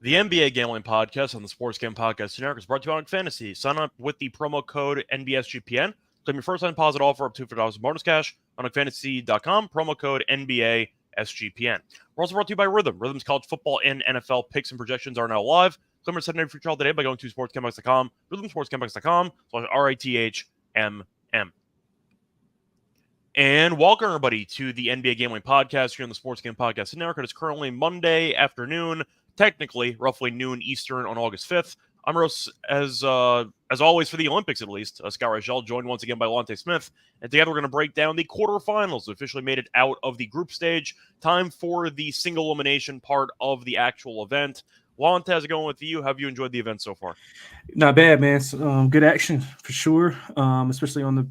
The NBA Gambling Podcast on the Sports Game Podcast Network is brought to you by Fantasy. Sign up with the promo code NBSGPN. Claim your first time deposit offer up to $2 in bonus cash on fantasy.com. Promo code NBASGPN. We're also brought to you by Rhythm. Rhythm's college football and NFL picks and projections are now live. Claim your 7-day free trial today by going to sportscampus.com, rhythmsportscampus.com/RITHMM. And welcome, everybody, to the NBA Gambling Podcast here on the Sports Game Podcast Network. It is currently Monday afternoon, technically roughly noon Eastern on August 5th. I'm Rose, as always, for the Olympics at least. Scott Reichel, joined once again by Lonte Smith. And together we're going to break down the quarterfinals. We officially made it out of the group stage. Time for the single elimination part of the actual event. Lonte, how's it going with you? How have you enjoyed the event so far? Not bad, man. Good action for sure. Especially on the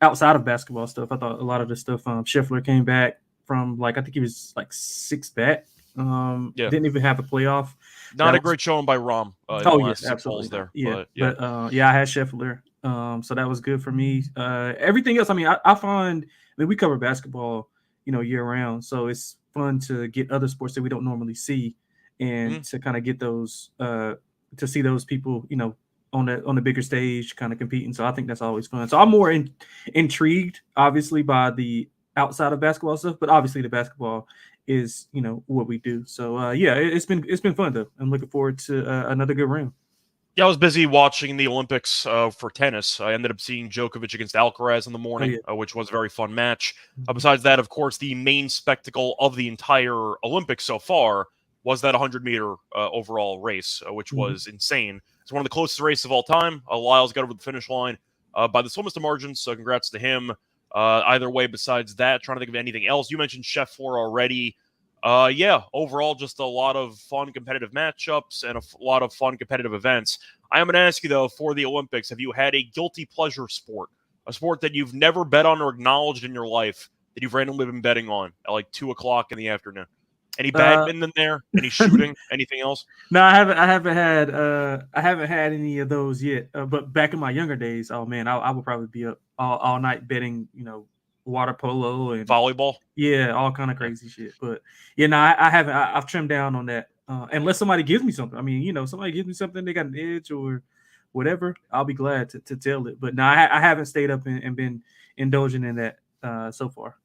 outside of basketball stuff. I thought a lot of the stuff. Scheffler came back from I think he was like 6th back. Didn't even have a playoff. Not a great showing by Rom. Yes, absolutely. There. Yeah, but I had Scheffler. So that was good for me. Everything else, I find. We cover basketball, year round. So it's fun to get other sports that we don't normally see, and to kind of get those. To see those people, on the bigger stage, kind of competing. So I think that's always fun. So I'm more intrigued, obviously, by the outside of basketball stuff, but obviously the basketball is, what we do. So it's been fun though. I'm looking forward to another good round. Yeah, I was busy watching the Olympics for tennis. I ended up seeing Djokovic against Alcaraz in the morning, which was a very fun match. Besides that, of course, the main spectacle of the entire Olympics so far was that 100-meter overall race, which was insane. It's one of the closest races of all time. Lyles got over the finish line by the slimmest of margins, so congrats to him. Either way, besides that, trying to think of anything else. You mentioned Scheffler already. Overall, just a lot of fun competitive matchups and a lot of fun competitive events. I am going to ask you, though, for the Olympics, have you had a guilty pleasure sport, a sport that you've never bet on or acknowledged in your life that you've randomly been betting on at 2 o'clock in the afternoon? Any badminton there? Any shooting? Anything else? No, I haven't had any of those yet. But back in my younger days, oh man, I would probably be up all night betting, water polo and volleyball. Yeah, all kind of crazy shit. But I haven't. I've trimmed down on that. Unless somebody gives me something. Somebody gives me something, they got an edge or whatever, I'll be glad to tell it. But no, I haven't stayed up and been indulging in that so far.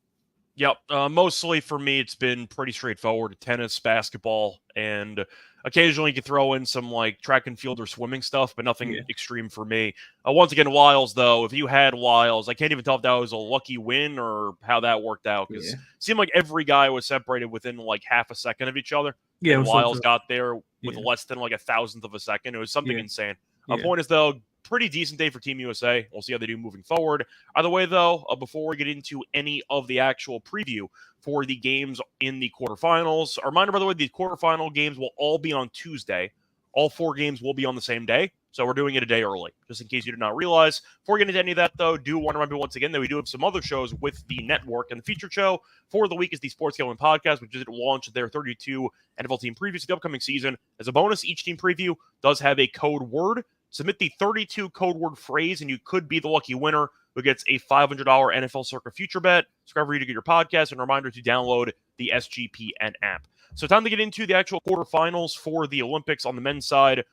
Yep. Mostly for me, it's been pretty straightforward. Tennis, basketball, and occasionally you can throw in some track and field or swimming stuff, but nothing extreme for me. Once again, Lyles, though, if you had Lyles, I can't even tell if that was a lucky win or how that worked out, because it seemed like every guy was separated within half a second of each other. Yeah, and Lyles got there with less than a 1,000th of a second. It was something insane. Point is, though, pretty decent day for Team USA. We'll see how they do moving forward. Either way, though, before we get into any of the actual preview for the games in the quarterfinals, a reminder, by the way, the quarterfinal games will all be on Tuesday. All 4 games will be on the same day, so we're doing it a day early, just in case you did not realize. Before we get into any of that, though, do want to remind you once again that we do have some other shows with the network, and the featured show for the week is the Sports Gambling Podcast, which just launched their 32 NFL team previews for the upcoming season. As a bonus, each team preview does have a code word. Submit the 32 code word phrase, and you could be the lucky winner who gets a $500 NFL Circa future bet. Subscribe for you to get your podcast, and a reminder to download the SGPN app. So time to get into the actual quarterfinals for the Olympics on the men's side.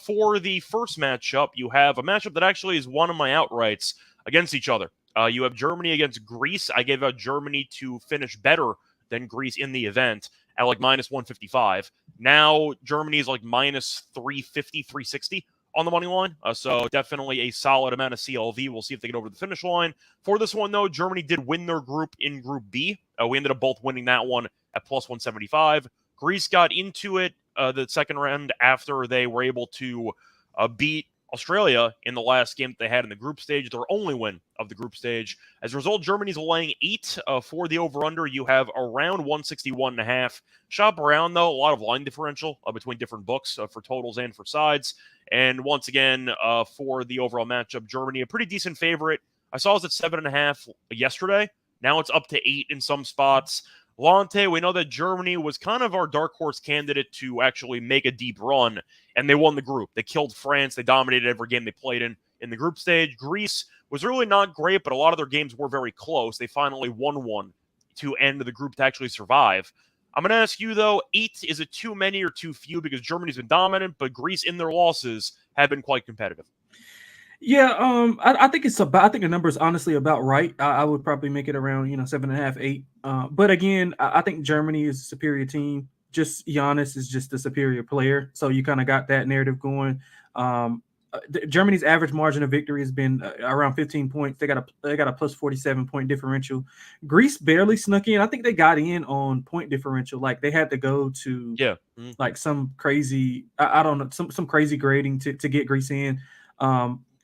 For the first matchup, you have a matchup that actually is one of my outrights against each other. You have Germany against Greece. I gave out Germany to finish better than Greece in the event at minus 155. Now Germany is minus 350, 360. On the money line, so definitely a solid amount of CLV. We'll see if they get over the finish line. For this one, though, Germany did win their group in Group B. We ended up both winning that one at plus 175. Greece got into it the second round after they were able to beat Australia in the last game that they had in the group stage, their only win of the group stage. As a result, Germany's laying 8 for the over-under. You have around 161.5. Shop around, though, a lot of line differential between different books for totals and for sides. And once again, for the overall matchup, Germany, a pretty decent favorite. I saw it was at 7.5 yesterday. Now it's up to 8 in some spots. Lonte, we know that Germany was kind of our dark horse candidate to actually make a deep run, and they won the group. They killed France. They dominated every game they played in the group stage. Greece was really not great, but a lot of their games were very close. They finally won one to end the group to actually survive. I'm going to ask you, though, 8, is it too many or too few? Because Germany's been dominant, but Greece in their losses have been quite competitive. Yeah, I think I think the number is honestly about right. I would probably make it around 7.5, 8. But again, I think Germany is a superior team. Just Giannis is just the superior player, so you kind of got that narrative going. Germany's average margin of victory has been around 15 points. They got a plus 47 point differential. Greece barely snuck in. I think they got in on point differential. Like they had to go to like some crazy I don't know some crazy grading to get Greece in.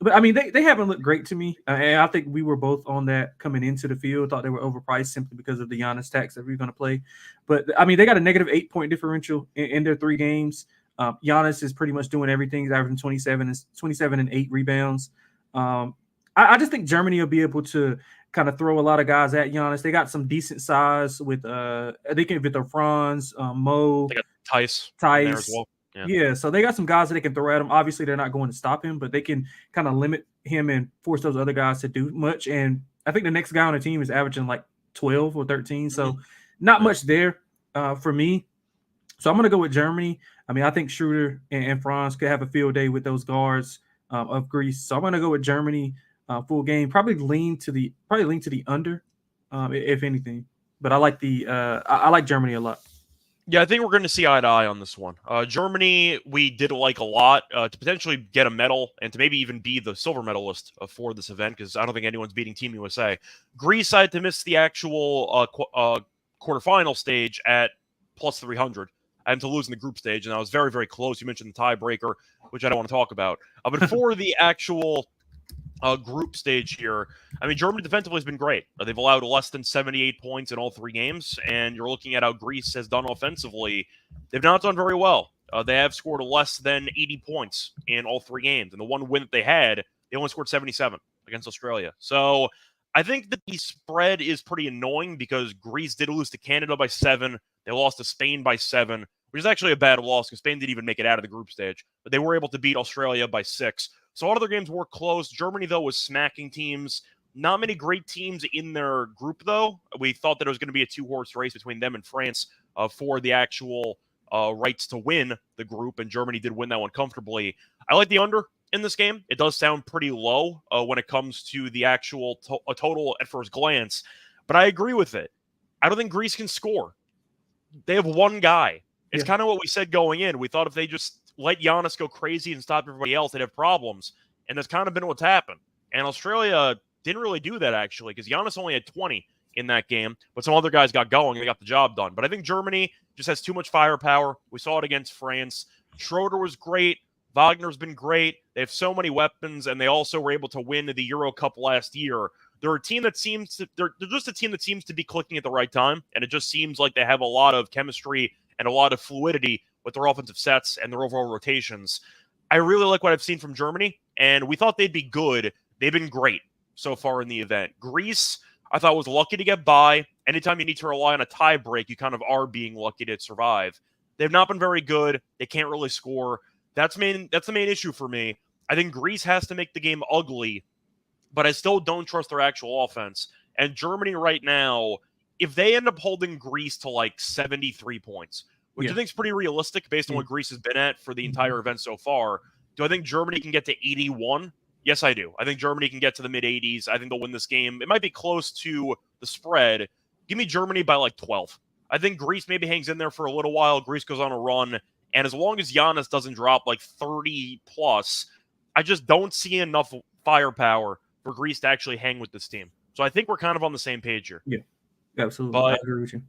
But I mean, they haven't looked great to me. And I think we were both on that coming into the field. Thought they were overpriced simply because of the Giannis tax that we were going to play. But I mean, they got a negative 8 point differential in their 3 games. Giannis is pretty much doing everything. He's averaging 27 and 8 rebounds. I just think Germany will be able to kind of throw a lot of guys at Giannis. They got some decent size with they can Victor Franz, Mo, they got Tice there as well. Yeah, so they got some guys that they can throw at him. Obviously, they're not going to stop him, but they can kind of limit him and force those other guys to do much. And I think the next guy on the team is averaging like 12 or 13, so not much there for me. So I'm going to go with Germany. I mean, I think Schroeder and Franz could have a field day with those guards of Greece. So I'm going to go with Germany full game. Probably lean to the under, if anything. But I like I like Germany a lot. Yeah, I think we're going to see eye to eye on this one. Germany, we did like a lot to potentially get a medal and to maybe even be the silver medalist for this event because I don't think anyone's beating Team USA. Greece had to miss the actual quarterfinal stage at plus 300 and to lose in the group stage, and I was very, very close. You mentioned the tiebreaker, which I don't want to talk about. But for the actual group stage here, I mean, Germany defensively has been great. They've allowed less than 78 points in all 3 games, and you're looking at how Greece has done offensively. They've not done very well. They have scored less than 80 points in all 3 games, and the one win that they had, they only scored 77 against Australia. So I think that the spread is pretty annoying because Greece did lose to Canada by 7. They lost to Spain by 7, which is actually a bad loss because Spain didn't even make it out of the group stage, but they were able to beat Australia by 6. So all of their games were close. Germany, though, was smacking teams. Not many great teams in their group, though. We thought that it was going to be a 2-horse race between them and France for the actual rights to win the group, and Germany did win that one comfortably. I like the under in this game. It does sound pretty low when it comes to the actual total at first glance, but I agree with it. I don't think Greece can score. They have one guy. It's kind of what we said going in. We thought if they just let Giannis go crazy and stop everybody else, they'd have problems. And that's kind of been what's happened. And Australia didn't really do that, actually, because Giannis only had 20 in that game, but some other guys got going and they got the job done. But I think Germany just has too much firepower. We saw it against France. Schroeder was great. Wagner's been great. They have so many weapons, and they also were able to win the Euro Cup last year. They're a team that they're just a team that seems to be clicking at the right time, and it just seems like they have a lot of chemistry and a lot of fluidity with their offensive sets and their overall rotations. I really like what I've seen from Germany, and we thought they'd be good. They've been great so far in the event. Greece, I thought, was lucky to get by. Anytime you need to rely on a tie break, you kind of are being lucky to survive. They've not been very good. They can't really score. That's the main issue for me. I think Greece has to make the game ugly, but I still don't trust their actual offense. And Germany right now, if they end up holding Greece to like 73 points, which I think is pretty realistic based on what Greece has been at for the entire event so far, do I think Germany can get to 81? Yes, I do. I think Germany can get to the mid-80s. I think they'll win this game. It might be close to the spread. Give me Germany by like 12. I think Greece maybe hangs in there for a little while. Greece goes on a run. And as long as Giannis doesn't drop like 30+, I just don't see enough firepower for Greece to actually hang with this team. So I think we're kind of on the same page here. Yeah, absolutely. I agree with you.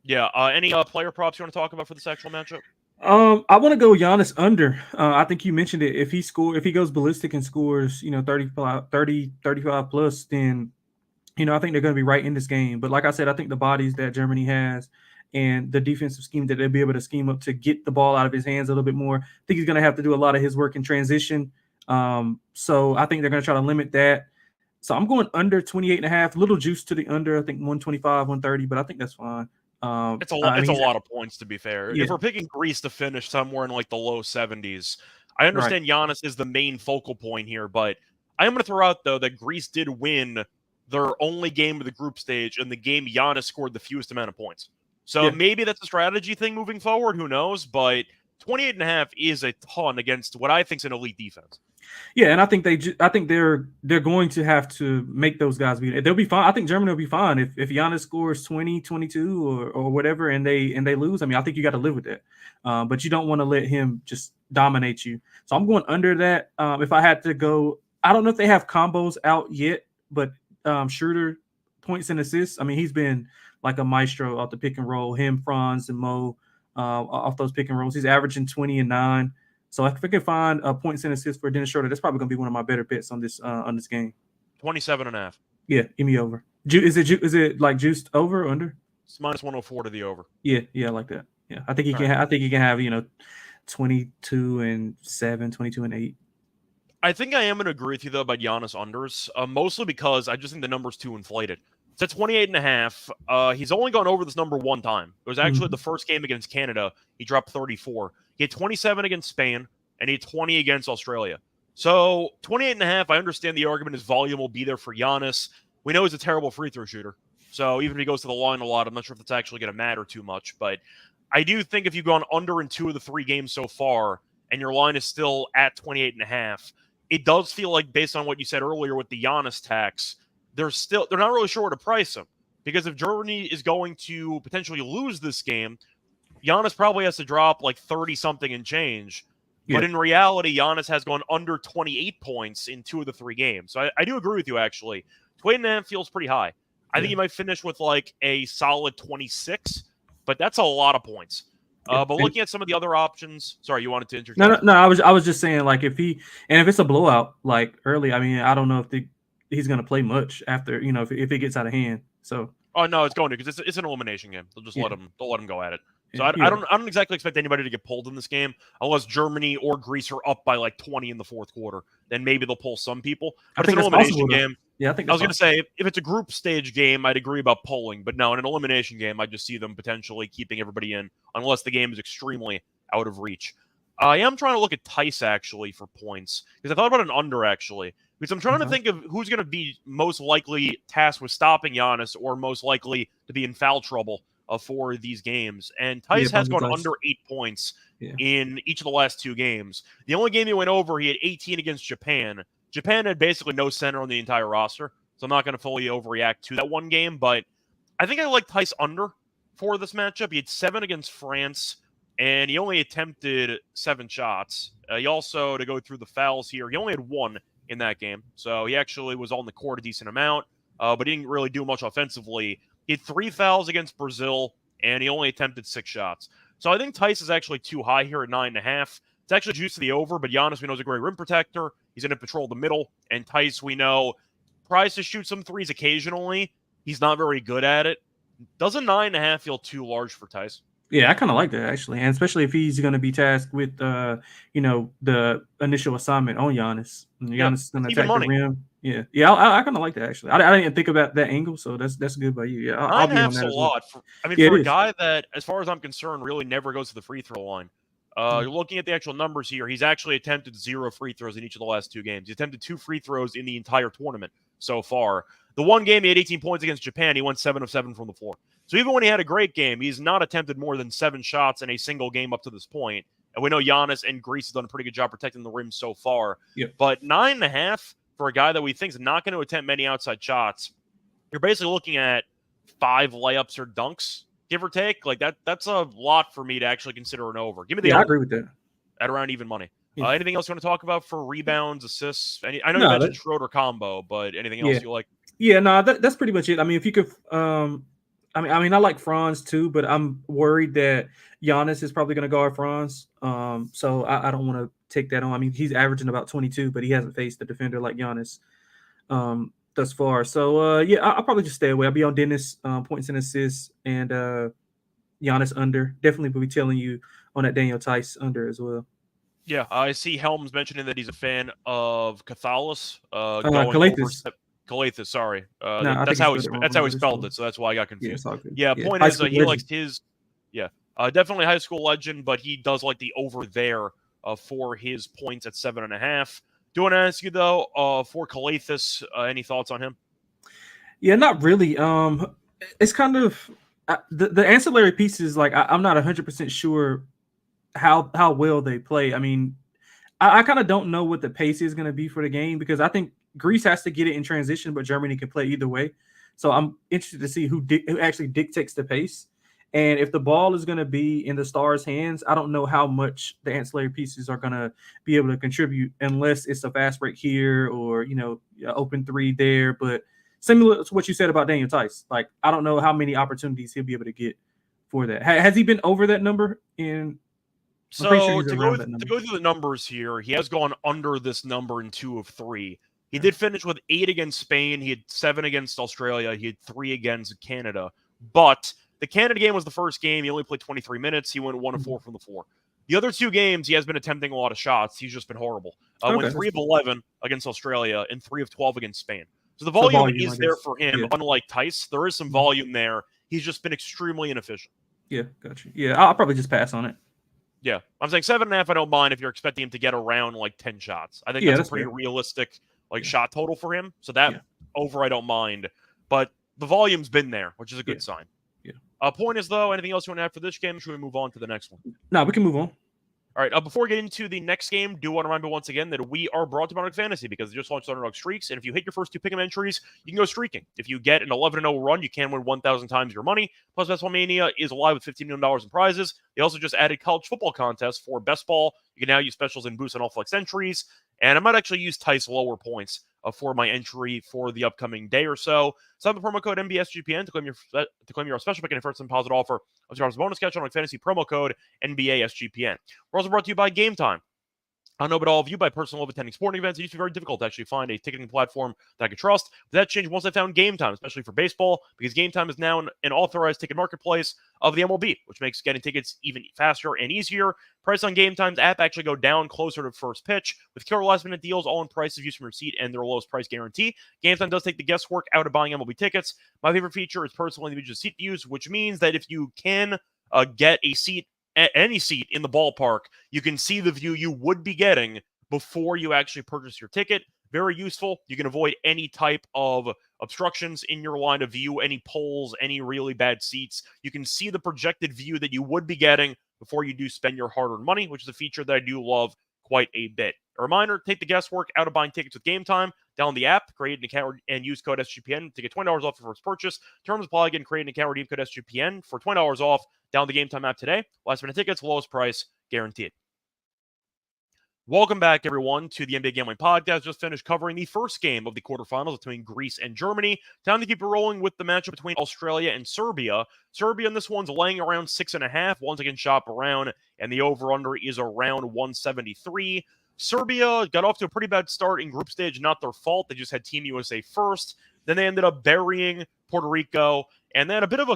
Yeah. Any player props you want to talk about for this actual matchup? I want to go Giannis under. I think you mentioned it. If he goes ballistic and scores, 35 plus, then, I think they're going to be right in this game. But like I said, I think the bodies that Germany has and the defensive scheme that they'll be able to scheme up to get the ball out of his hands a little bit more. I think he's going to have to do a lot of his work in transition. So I think they're going to try to limit that. So I'm going under 28.5, little juice to the under. I think 125, 130, but I think that's fine. It's a lot of points, to be fair. Yeah. If we're picking Greece to finish somewhere in like the low 70s, I understand Giannis is the main focal point here, but I am going to throw out, though, that Greece did win their only game of the group stage and the game Giannis scored the fewest amount of points. So maybe that's a strategy thing moving forward. Who knows? But 28.5 is a ton against what I think is an elite defense. Yeah, and I think they're going to have to make those guys be. They'll be fine. I think Germany will be fine if Giannis scores 20, 22 or whatever, and they lose. I mean, I think you got to live with that. But you don't want to let him just dominate you. So I'm going under that. If I had to go, I don't know if they have combos out yet, but Schroeder points and assists. I mean, he's been like a maestro off the pick and roll. Him, Franz, and Mo off those pick and rolls. He's averaging 20 and 9. So if I can find points and assists for Dennis Schroeder, that's probably going to be one of my better bets on this game. 27.5. Yeah, give me over. Is it like juiced over or under? It's -104 to the over. Yeah, I like that. Yeah, I think he can. I think he can have 22 and 7, 22 and 8. I think I am going to agree with you though about Giannis unders, mostly because I just think the number's too inflated. It's at 28.5. He's only gone over this number one time. It was actually the first game against Canada. He dropped 34. He had 27 against Spain, and he had 20 against Australia. So 28.5, I understand the argument is volume will be there for Giannis. We know he's a terrible free throw shooter. So even if he goes to the line a lot, I'm not sure if that's actually going to matter too much. But I do think if you've gone under in 2 of the 3 games so far, and your line is still at 28.5, it does feel like, based on what you said earlier with the Giannis tax, they're not really sure where to price him. Because if Germany is going to potentially lose this game, Giannis probably has to drop like 30-something and change. Yeah. But in reality, Giannis has gone under 28 points in 2 of the 3 games. So I do agree with you, actually. 28.5 feels pretty high. I think he might finish with like a solid 26, but that's a lot of points. But looking at some of the other options, sorry, you wanted to interject? No. I was just saying, like, if it's a blowout like early, I mean, I don't know if he's going to play much after, if it gets out of hand. So. Oh no, it's going to, because it's an elimination game. They'll just let him go at it. So I don't exactly expect anybody to get pulled in this game unless Germany or Greece are up by like 20 in the fourth quarter. Then maybe they'll pull some people. But it's an elimination game. Yeah, I think I was going to say, if it's a group stage game, I'd agree about polling. But no, in an elimination game, I just see them potentially keeping everybody in unless the game is extremely out of reach. I am trying to look at Tice, actually, for points. Because I thought about an under, actually. Because I'm trying to think of who's going to be most likely tasked with stopping Giannis or most likely to be in foul trouble for these games. And Tice has gone under 8 points in each of the last 2 games. The only game he went over, he had 18 against Japan. Japan had basically no center on the entire roster, so I'm not going to fully overreact to that one game, but I think I like Tice under for this matchup. He had 7 against France, and he only attempted 7 shots. He also, to go through the fouls here, he only had 1 in that game, so he actually was on the court a decent amount, but he didn't really do much offensively. He had 3 fouls against Brazil, and he only attempted 6 shots. So I think Tice is actually too high here at 9.5. It's actually juiced to the over, but Giannis, we know, is a great rim protector. He's going to patrol the middle, and Tice, we know, tries to shoot some threes occasionally. He's not very good at it. Doesn't 9.5 feel too large for Tice? Yeah, I kind of like that, actually, and especially if he's going to be tasked with, the initial assignment on Giannis. Giannis is going to attack the rim. Yeah, I kind of like that, actually. I didn't even think about that angle, so that's good by you. Yeah, I'll be on that as well. A lot. For a guy that, as far as I'm concerned, really never goes to the free throw line. You're looking at the actual numbers here. He's actually attempted 0 free throws in each of the last 2 games. He attempted 2 free throws in the entire tournament so far. The one game he had 18 points against Japan, he went 7 of 7 from the floor. So even when he had a great game, he's not attempted more than 7 shots in a single game up to this point. And we know Giannis and Greece have done a pretty good job protecting the rim so far. Yep. But 9.5 for a guy that we think is not going to attempt many outside shots, you're basically looking at 5 layups or dunks, give or take. Like that's a lot for me to actually consider an over. Give me the over. I agree with that. At around even money. Yeah. Anything else you want to talk about for rebounds, assists? I know you mentioned Schroeder combo, but anything else you like? Yeah, no, that's pretty much it. I mean, if you could, I like Franz too, but I'm worried that Giannis is probably going to guard Franz. So I don't want to take that on. I mean, he's averaging about 22, but he hasn't faced a defender like Giannis thus far. So I'll probably just stay away. I'll be on Dennis points and assists, and Giannis under. Definitely will be telling you on that Daniel Tice under as well. Yeah, I see Helms mentioning that he's a fan of Cathalis. Calathis, sorry. That's how he spelled it, so that's why I got confused. Point is, he likes his definitely high school legend, but he does like the over there for his points at 7.5. Do you want to ask you though, for Calathis, any thoughts on him? Yeah, not really. It's kind of The ancillary pieces, like I'm not 100% sure how well they play. I mean, I kind of don't know what the pace is going to be for the game because I think Greece has to get it in transition, but Germany can play either way. So I'm interested to see who actually dictates the pace. And if the ball is going to be in the Stars' hands, I don't know how much the ancillary pieces are going to be able to contribute unless it's a fast break here or, open three there. But similar to what you said about Daniel Tice, like I don't know how many opportunities he'll be able to get for that. Has he been over that number in? I'm pretty sure So he's around that number. to go through the numbers here, he has gone under this number in 2 of 3. He did finish with 8 against Spain. He had 7 against Australia. He had 3 against Canada. But the Canada game was the first game. He only played 23 minutes. He went 1 of 4 from the 4. The other 2 games, he has been attempting a lot of shots. He's just been horrible. Went 3 of 11 against Australia and 3 of 12 against Spain. So the volume is there for him. Yeah. Unlike Tice, there is some volume there. He's just been extremely inefficient. Yeah, gotcha. Yeah, I'll probably just pass on it. Yeah, I'm saying 7.5. I don't mind if you're expecting him to get around like 10 shots. I think that's a pretty realistic shot total for him. So that over, I don't mind. But the volume's been there, which is a good sign. Yeah. Point is though, anything else you want to add for this game? Or should we move on to the next one? No, we can move on. All right, before we get into the next game, do want to remind you once again that we are brought to Underdog Fantasy because they just launched Underdog Streaks, and if you hit your first 2 pick'em entries, you can go streaking. If you get an 11-0 run, you can win 1,000 times your money. Plus, Best Ball Mania is alive with $15 million in prizes. They also just added college football contests for Best Ball. You can now use specials and boosts on all flex entries, and I might actually use Tice lower points for my entry for the upcoming day or so. Sign the promo code NBSGPN to claim your special pick and first deposit offer of $2 bonus cash on fantasy promo code NBASGPN. We're also brought to you by Game Time. I know about all of you by personal love attending sporting events. It used to be very difficult to actually find a ticketing platform that I could trust. But that changed once I found Game Time, especially for baseball, because Game Time is now an authorized ticket marketplace of the MLB, which makes getting tickets even faster and easier. Price on Game Time's app actually go down closer to first pitch with killer last-minute deals, all in prices used from your seat and their lowest price guarantee. Game Time does take the guesswork out of buying MLB tickets. My favorite feature is personal individual seat views, which means that if you can get a seat, any seat in the ballpark, you can see the view you would be getting before you actually purchase your ticket. Very useful. You can avoid any type of obstructions in your line of view, any poles, any really bad seats. You can see the projected view that you would be getting before you do spend your hard-earned money, which is a feature that I do love quite a bit. A reminder, take the guesswork out of buying tickets with Game Time. Download the app, create an account, and use code SGPN to get $20 off your first purchase. Terms apply. Again, create an account, redeem code SGPN for $20 off. Download the Game Time app today. Last-minute tickets, lowest price, guaranteed. Welcome back, everyone, to the NBA Gambling Podcast. Just finished covering the first game of the quarterfinals between Greece and Germany. Time to keep it rolling with the matchup between Australia and Serbia. Serbia in this one's laying around 6.5. Once again, shop around, and the over-under is around 173. Serbia got off to a pretty bad start in group stage. Not their fault. They just had Team USA first. Then they ended up burying Puerto Rico, and then a bit of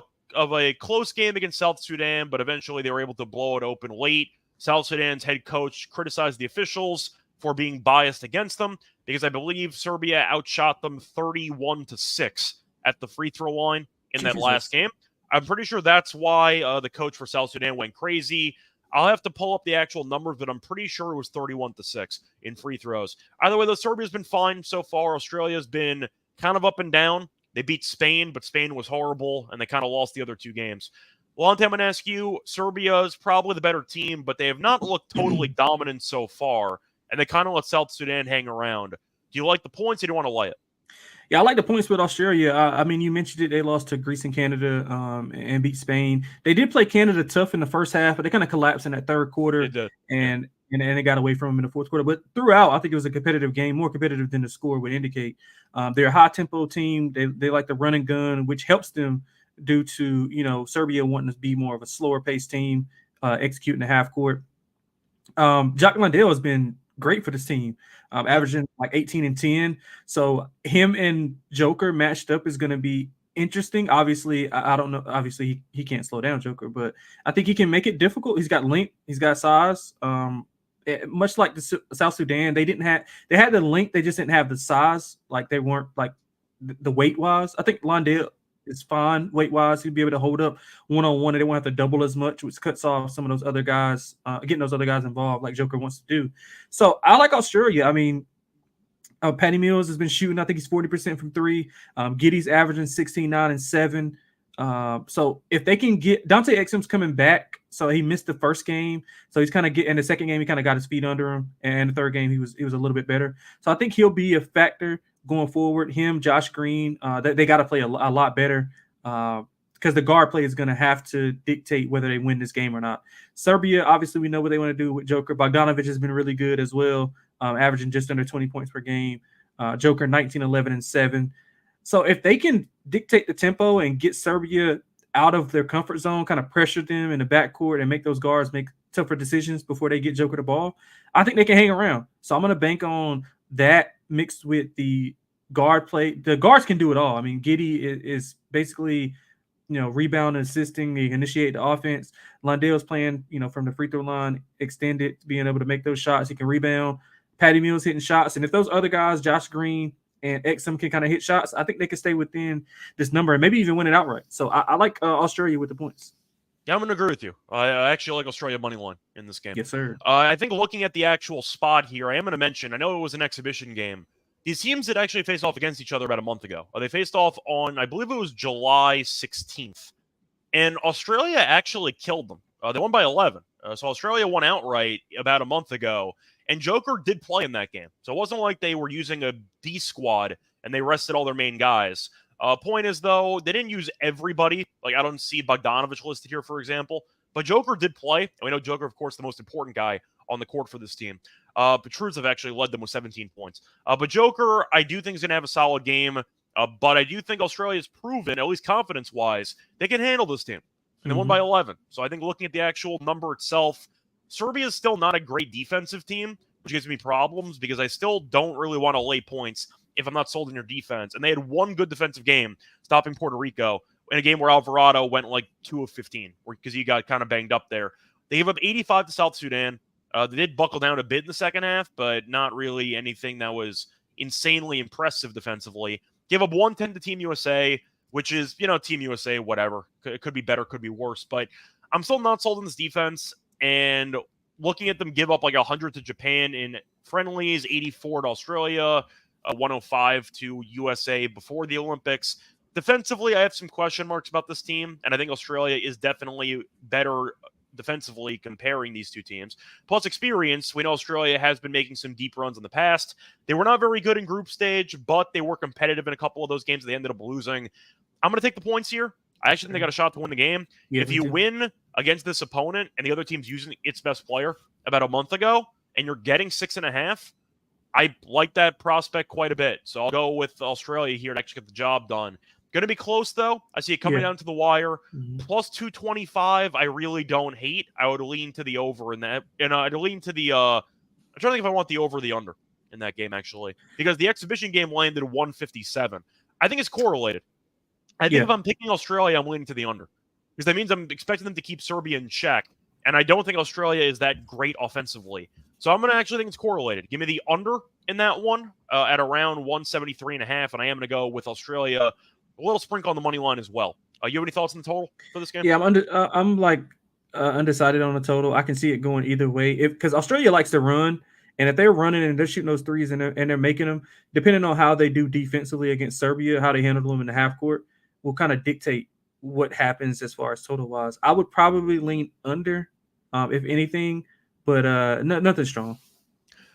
a close game against South Sudan, but eventually they were able to blow it open late. South Sudan's head coach criticized the officials for being biased against them because I believe Serbia outshot them 31-6 at the free throw line in that last game. I'm pretty sure that's why the coach for South Sudan went crazy. I'll have to pull up the actual numbers, but I'm pretty sure it was 31-6 in free throws. Either way, though, Serbia's been fine so far. Australia's been kind of up and down. They beat Spain, but Spain was horrible, and they kind of lost the other 2 games. Lonte, I'm going to ask you, Serbia is probably the better team, but they have not looked totally dominant so far, and they kind of let South Sudan hang around. Do you like the points, or do you want to lay it? Yeah, I like the points with Australia. I mean, you mentioned it. They lost to Greece and Canada and beat Spain. They did play Canada tough in the first half, but they kind of collapsed in that third quarter, and they got away from them in the fourth quarter. But throughout, I think it was a competitive game, more competitive than the score would indicate. They're a high-tempo team. They like the run and gun, which helps them due to, Serbia wanting to be more of a slower-paced team, executing the half court. Jock Landale has been great for this team, averaging like 18 and 10. So him and Joker matched up is going to be interesting. Obviously, I don't know. Obviously, he can't slow down Joker, but I think he can make it difficult. He's got length. He's got size. Much like the South Sudan, they had the length. They just didn't have the size. Like they weren't like the weight wise. I think Landale is fine weight wise. He'd be able to hold up one-on-one, and they won't have to double as much, which cuts off some of those other guys, getting those other guys involved like Joker wants to do. So I like Australia. I mean, Patty Mills has been shooting. I think he's 40% from 3. Giddey's averaging 16, 9, and 7. So if they can get Dante Exum's coming back, so he missed the first game, so he's kind of getting the second game. He kind of got his feet under him, and the third game he was a little bit better. So I think he'll be a factor going forward. Him, Josh Green, they got to play a lot better because the guard play is going to have to dictate whether they win this game or not. Serbia, obviously, we know what they want to do with Joker. Bogdanovic has been really good as well, averaging just under 20 points per game. Joker 19, 11, and 7. So if they can dictate the tempo and get Serbia out of their comfort zone, kind of pressure them in the backcourt and make those guards make tougher decisions before they get Joker the ball, I think they can hang around. So I'm going to bank on that mixed with the guard play. The guards can do it all. I mean, Giddey is basically, rebounding, assisting, they initiate the offense. Londale's playing, from the free throw line, extended, being able to make those shots. He can rebound. Patty Mills hitting shots. And if those other guys, Josh Green and Exum, can kind of hit shots, I think they can stay within this number and maybe even win it outright. So I like Australia with the points. Yeah, I'm going to agree with you. I actually like Australia money line in this game. Yes, sir. I think looking at the actual spot here, I am going to mention, I know it was an exhibition game. These teams had actually faced off against each other about a month ago. They faced off on, I believe it was July 16th. And Australia actually killed them. They won by 11. So Australia won outright about a month ago. And Joker did play in that game. So it wasn't like they were using a D squad and they rested all their main guys. Point is, though, they didn't use everybody. Like, I don't see Bogdanovic listed here, for example. But Joker did play. And we know Joker, of course, the most important guy on the court for this team. Petruzov actually led them with 17 points. But Joker, I do think is going to have a solid game. But I do think Australia's proven, at least confidence-wise, they can handle this team. And they won by 11. So I think looking at the actual number itself, Serbia is still not a great defensive team, which gives me problems because I still don't really want to lay points if I'm not sold in your defense. And they had one good defensive game stopping Puerto Rico in a game where Alvarado went like 2 of 15 because he got kind of banged up there. They gave up 85 to South Sudan. They did buckle down a bit in the second half, but not really anything that was insanely impressive defensively. Gave up 110 to Team USA, which is, Team USA, whatever. It could be better, could be worse. But I'm still not sold on this defense. And looking at them give up like 100 to Japan in friendlies, 84 to Australia, 105 to USA before the Olympics. Defensively, I have some question marks about this team. And I think Australia is definitely better defensively comparing these two teams. Plus experience, we know Australia has been making some deep runs in the past. They were not very good in group stage, but they were competitive in a couple of those games. They ended up losing. I'm going to take the points here. I actually think they got a shot to win the game. Yeah, if you win against this opponent and the other team's using its best player about a month ago and you're getting 6.5, I like that prospect quite a bit. So I'll go with Australia here to actually get the job done. Going to be close, though. I see it coming down to the wire. Plus 225, I really don't hate. I would lean to the over in that. And I'd lean to the I'm trying to think if I want the over or the under in that game, actually. Because the exhibition game landed 157. I think it's correlated. I think if I'm picking Australia, I'm leaning to the under. Because that means I'm expecting them to keep Serbia in check. And I don't think Australia is that great offensively. So I'm going to actually think it's correlated. Give me the under in that one at around 173.5. And I am going to go with Australia. A little sprinkle on the money line as well. You have any thoughts on the total for this game? Yeah, I'm undecided on the total. I can see it going either way. Because Australia likes to run, and if they're running and they're shooting those threes and they're making them, depending on how they do defensively against Serbia, how they handle them in the half court, will kind of dictate what happens as far as total wise. I would probably lean under, if anything, but nothing strong.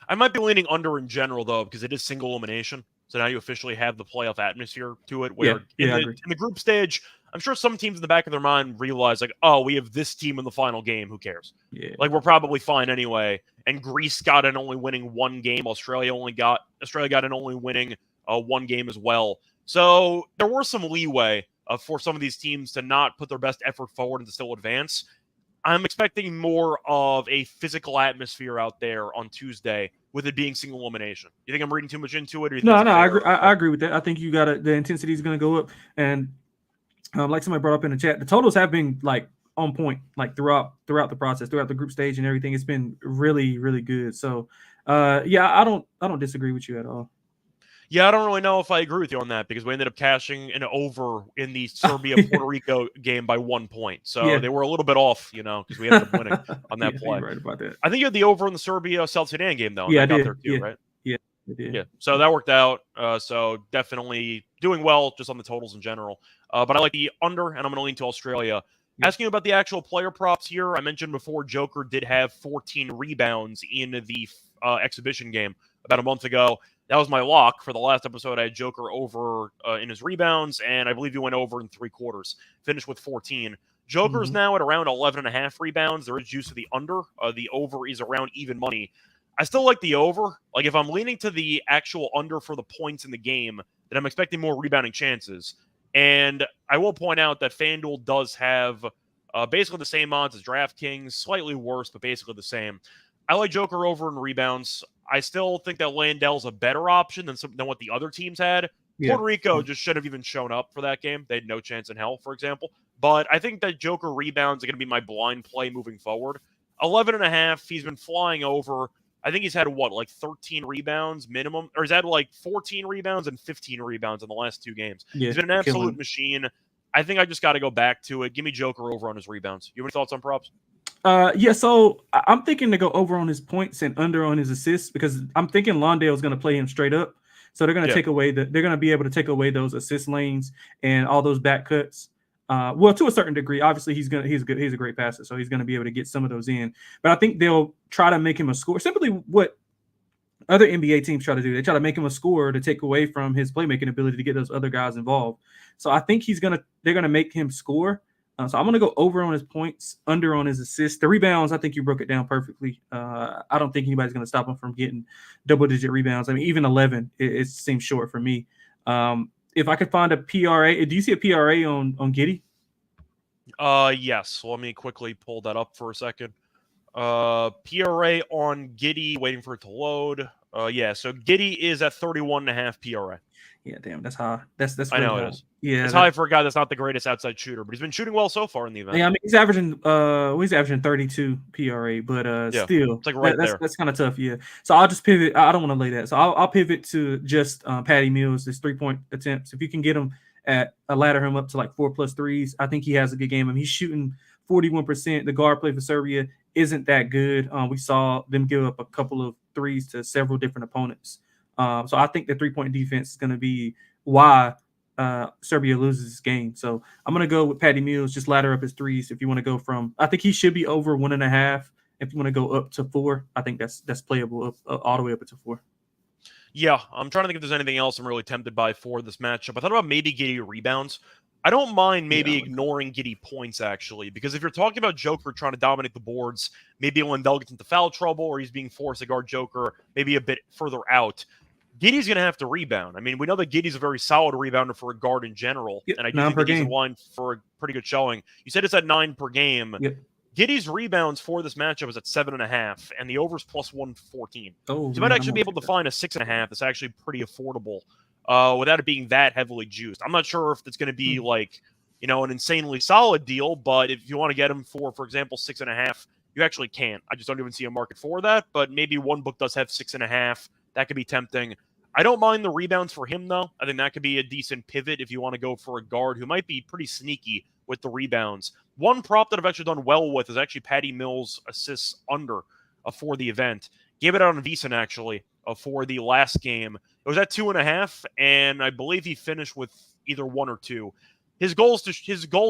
I might be leaning under in general though, because it is single elimination. So now you officially have the playoff atmosphere to it. Where in the group stage, I'm sure some teams in the back of their mind realize, like, oh, we have this team in the final game. Who cares? Yeah. Like, we're probably fine anyway. And Greece got in only winning one game. Australia got in only winning one game as well. So there were some leeway for some of these teams to not put their best effort forward and to still advance. I'm expecting more of a physical atmosphere out there on Tuesday, with it being single elimination. You think I'm reading too much into it? Or no, I agree with that. I think you got the intensity is going to go up, and like somebody brought up in the chat, the totals have been like on point, like throughout the process, throughout the group stage and everything. It's been really, really good. So, yeah, I don't disagree with you at all. Yeah, I don't really know if I agree with you on that because we ended up cashing an over in the Serbia-Puerto Rico game by 1 point. So they were a little bit off, because we ended up winning on that play. You're right about that. I think you had the over in the Serbia-South Sudan game, though. Yeah, I got did. There too, right? Yeah. Yeah, so that worked out. So definitely doing well just on the totals in general. But I like the under, and I'm going to lean to Australia. Yeah. Asking about the actual player props here, I mentioned before Joker did have 14 rebounds in the exhibition game about a month ago. That was my lock for the last episode. I had Joker over in his rebounds, and I believe he went over in 3/4. Finished with 14. Joker's now at around 11.5 rebounds. There is juice to the under. The over is around even money. I still like the over. Like, if I'm leaning to the actual under for the points in the game, then I'm expecting more rebounding chances. And I will point out that FanDuel does have basically the same odds as DraftKings, slightly worse, but basically the same. I like Joker over in rebounds. I still think that Landell's a better option than what the other teams had. Puerto Rico just should have even shown up for that game. They had no chance in hell, for example. But I think that Joker rebounds are going to be my blind play moving forward. 11.5, he's been flying over. I think he's had, 13 rebounds minimum? Or he's had, 14 rebounds and 15 rebounds in the last 2 games. Yeah, he's been an absolute machine. I think I just got to go back to it. Give me Joker over on his rebounds. You have any thoughts on props? Yeah, so I'm thinking to go over on his points and under on his assists because I'm thinking Londale is going to play him straight up. So they're going to take away they're going to be able to take away those assist lanes and all those back cuts. Well, to a certain degree, obviously he's a great passer, so he's going to be able to get some of those in. But I think they'll try to make him a scorer. Simply what other NBA teams try to do. They try to make him a scorer to take away from his playmaking ability to get those other guys involved. So I think they're gonna make him score. So I'm gonna go over on his points, under on his assists. The rebounds, I think you broke it down perfectly. I don't think anybody's gonna stop him from getting double-digit rebounds. I mean, even 11, it seems short for me. If I could find a PRA, do you see a PRA on Giddey? Yes. Let me quickly pull that up for a second. PRA on Giddey, waiting for it to load. Yeah, so Giddey is at 31.5 PRA. Yeah, damn, that's high. That's really I know high. it is. Yeah, it's high for a guy that's not the greatest outside shooter, but he's been shooting well so far in the event. Yeah, I mean he's averaging 32 PRA, but still, it's like right there. That's kind of tough. Yeah, so I'll just pivot. I don't want to lay that, so I'll pivot to just Patty Mills. His 3-point attempts. If you can get him ladder him up to 4+ threes, I think he has a good game. I mean, he's shooting 41%. The guard play for Serbia isn't that good. We saw them give up a couple of threes to several different opponents. So I think the 3-point defense is going to be why Serbia loses this game. So I'm going to go with Patty Mills, just ladder up his threes. If you want to go I think he should be over 1.5. If you want to go up to 4, I think that's playable all the way up to 4. Yeah, I'm trying to think if there's anything else I'm really tempted by for this matchup. I thought about maybe Giddey rebounds. I don't mind maybe ignoring Giddey points, actually, because if you're talking about Joker trying to dominate the boards, maybe Lindell gets into foul trouble or he's being forced to guard Joker maybe a bit further out. Giddey's going to have to rebound. I mean, we know that Giddey's a very solid rebounder for a guard in general, and I do think that he's in line for a pretty good showing. You said it's at 9 per game. Yep. Giddey's rebounds for this matchup is at 7.5, and the over's plus 114. Oh, so you might actually be able to find a 6.5 that's actually pretty affordable without it being that heavily juiced. I'm not sure if it's going to be an insanely solid deal, but if you want to get him for example, 6.5, you actually can. I just don't even see a market for that, but maybe one book does have 6.5. That could be tempting. I don't mind the rebounds for him, though. I think that could be a decent pivot if you want to go for a guard who might be pretty sneaky with the rebounds. One prop that I've actually done well with is actually Patty Mills assists under for the event. Gave it out on VSiN, actually, for the last game. It was at 2.5, and I believe he finished with either 1 or 2. His goal is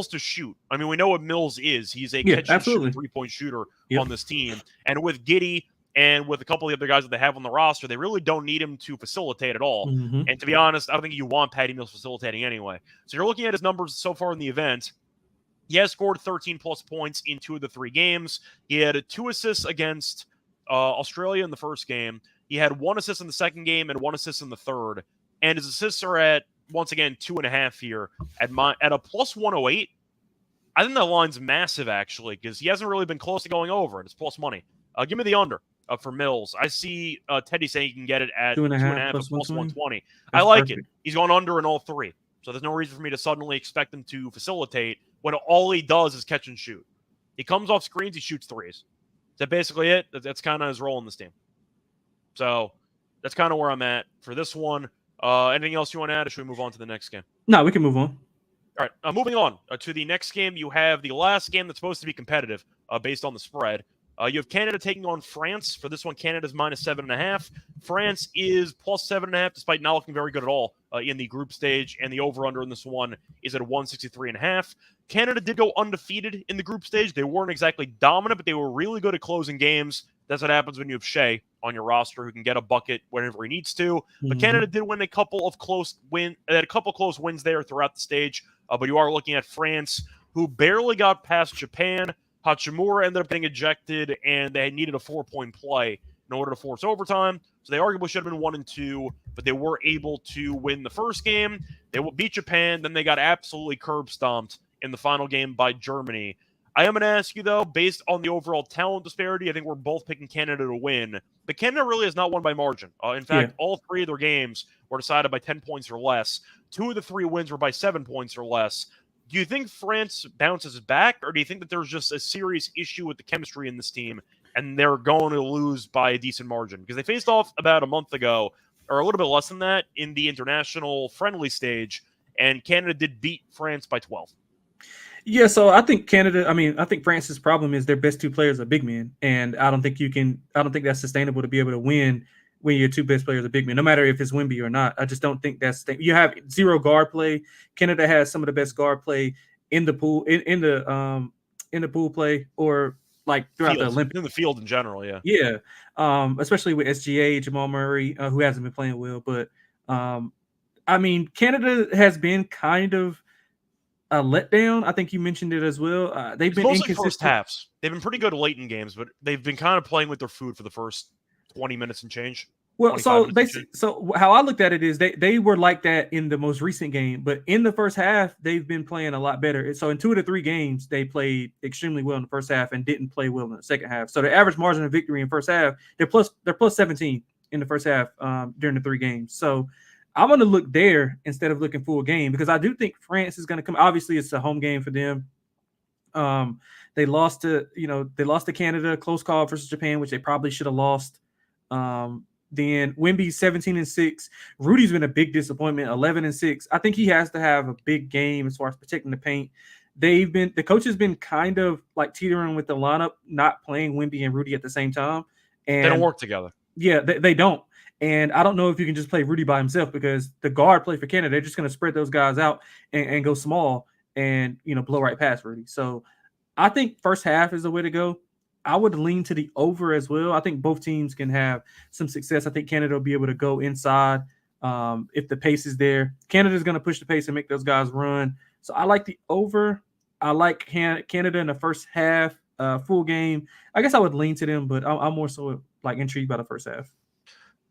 to shoot. I mean, we know what Mills is. He's a catch-and-shoot 3-point shooter on this team. And with Giddey and with a couple of the other guys that they have on the roster, they really don't need him to facilitate at all. Mm-hmm. And to be honest, I don't think you want Patty Mills facilitating anyway. So you're looking at his numbers so far in the event. He has scored 13-plus points in 2 of the 3 games. He had 2 assists against Australia in the first game. He had 1 assist in the second game and 1 assist in the third. And his assists are at, once again, 2.5 here. At a plus 108, I think that line's massive, actually, because he hasn't really been close to going over it. It's plus money. Give me the under for Mills. I see Teddy saying he can get it at 2.5 plus 120. I like it. He's gone under in all 3. So there's no reason for me to suddenly expect him to facilitate when all he does is catch and shoot. He comes off screens, he shoots threes. Is that basically it? That's kind of his role in this team. So that's kind of where I'm at for this one. Anything else you want to add, or should we move on to the next game? No, we can move on. All right, moving on to the next game. You have the last game that's supposed to be competitive based on the spread. You have Canada taking on France. For this one, Canada's -7.5. France is +7.5, despite not looking very good at all in the group stage. And the over/under in this one is at 163.5. Canada did go undefeated in the group stage. They weren't exactly dominant, but they were really good at closing games. That's what happens when you have Shea on your roster, who can get a bucket whenever he needs to. But Canada did win a couple close wins there throughout the stage. But you are looking at France, who barely got past Japan. Hachimura ended up getting ejected, and they needed a 4-point play in order to force overtime. So they arguably should have been 1-2, but they were able to win the first game. They will beat Japan. Then they got absolutely curb stomped in the final game by Germany. I am going to ask you, though, based on the overall talent disparity, I think we're both picking Canada to win. But Canada really has not won by margin. In fact, all 3 of their games were decided by 10 points or less. 2 of the 3 wins were by 7 points or less. Do you think France bounces back, or do you think that there's just a serious issue with the chemistry in this team, and they're going to lose by a decent margin? Because they faced off about a month ago, or a little bit less than that, in the international friendly stage, and Canada did beat France by 12. Yeah, so I think France's problem is their best 2 players are big men, and I don't think that's sustainable to be able to win when your 2 best players are big men, no matter if it's Wemby or not. I just don't think that's you have 0 guard play. Canada has some of the best guard play in the pool, in the pool play, or like throughout the Olympics. In the field in general, yeah. Yeah. Especially with SGA, Jamal Murray, who hasn't been playing well. But Canada has been kind of a letdown. I think you mentioned it as well. They've been mostly first halves. They've been pretty good late in games, but they've been kind of playing with their food for the first 20 minutes and change. Well, so how I looked at it is they were like that in the most recent game, but in the first half, they've been playing a lot better. So in 2 of the 3 games, they played extremely well in the first half and didn't play well in the second half. So the average margin of victory in first half, they're plus 17 in the first half during the 3 games. So I'm going to look there instead of looking full game, because I do think France is going to come. Obviously, it's a home game for them. They lost to Canada, close call versus Japan, which they probably should have lost. Then Wemby's 17-6. Rudy's been a big disappointment, 11-6. I think he has to have a big game as far as protecting the paint. The coach has been kind of like teetering with the lineup, not playing Wemby and Rudy at the same time. And they don't work together. Yeah, they don't. And I don't know if you can just play Rudy by himself, because the guard play for Canada, they're just going to spread those guys out and go small and, blow right past Rudy. So I think first half is the way to go. I would lean to the over as well. I think both teams can have some success. I think Canada will be able to go inside if the pace is there. Canada's going to push the pace and make those guys run. So I like the over. I like Canada in the first half, full game. I guess I would lean to them, but I'm more so like intrigued by the first half.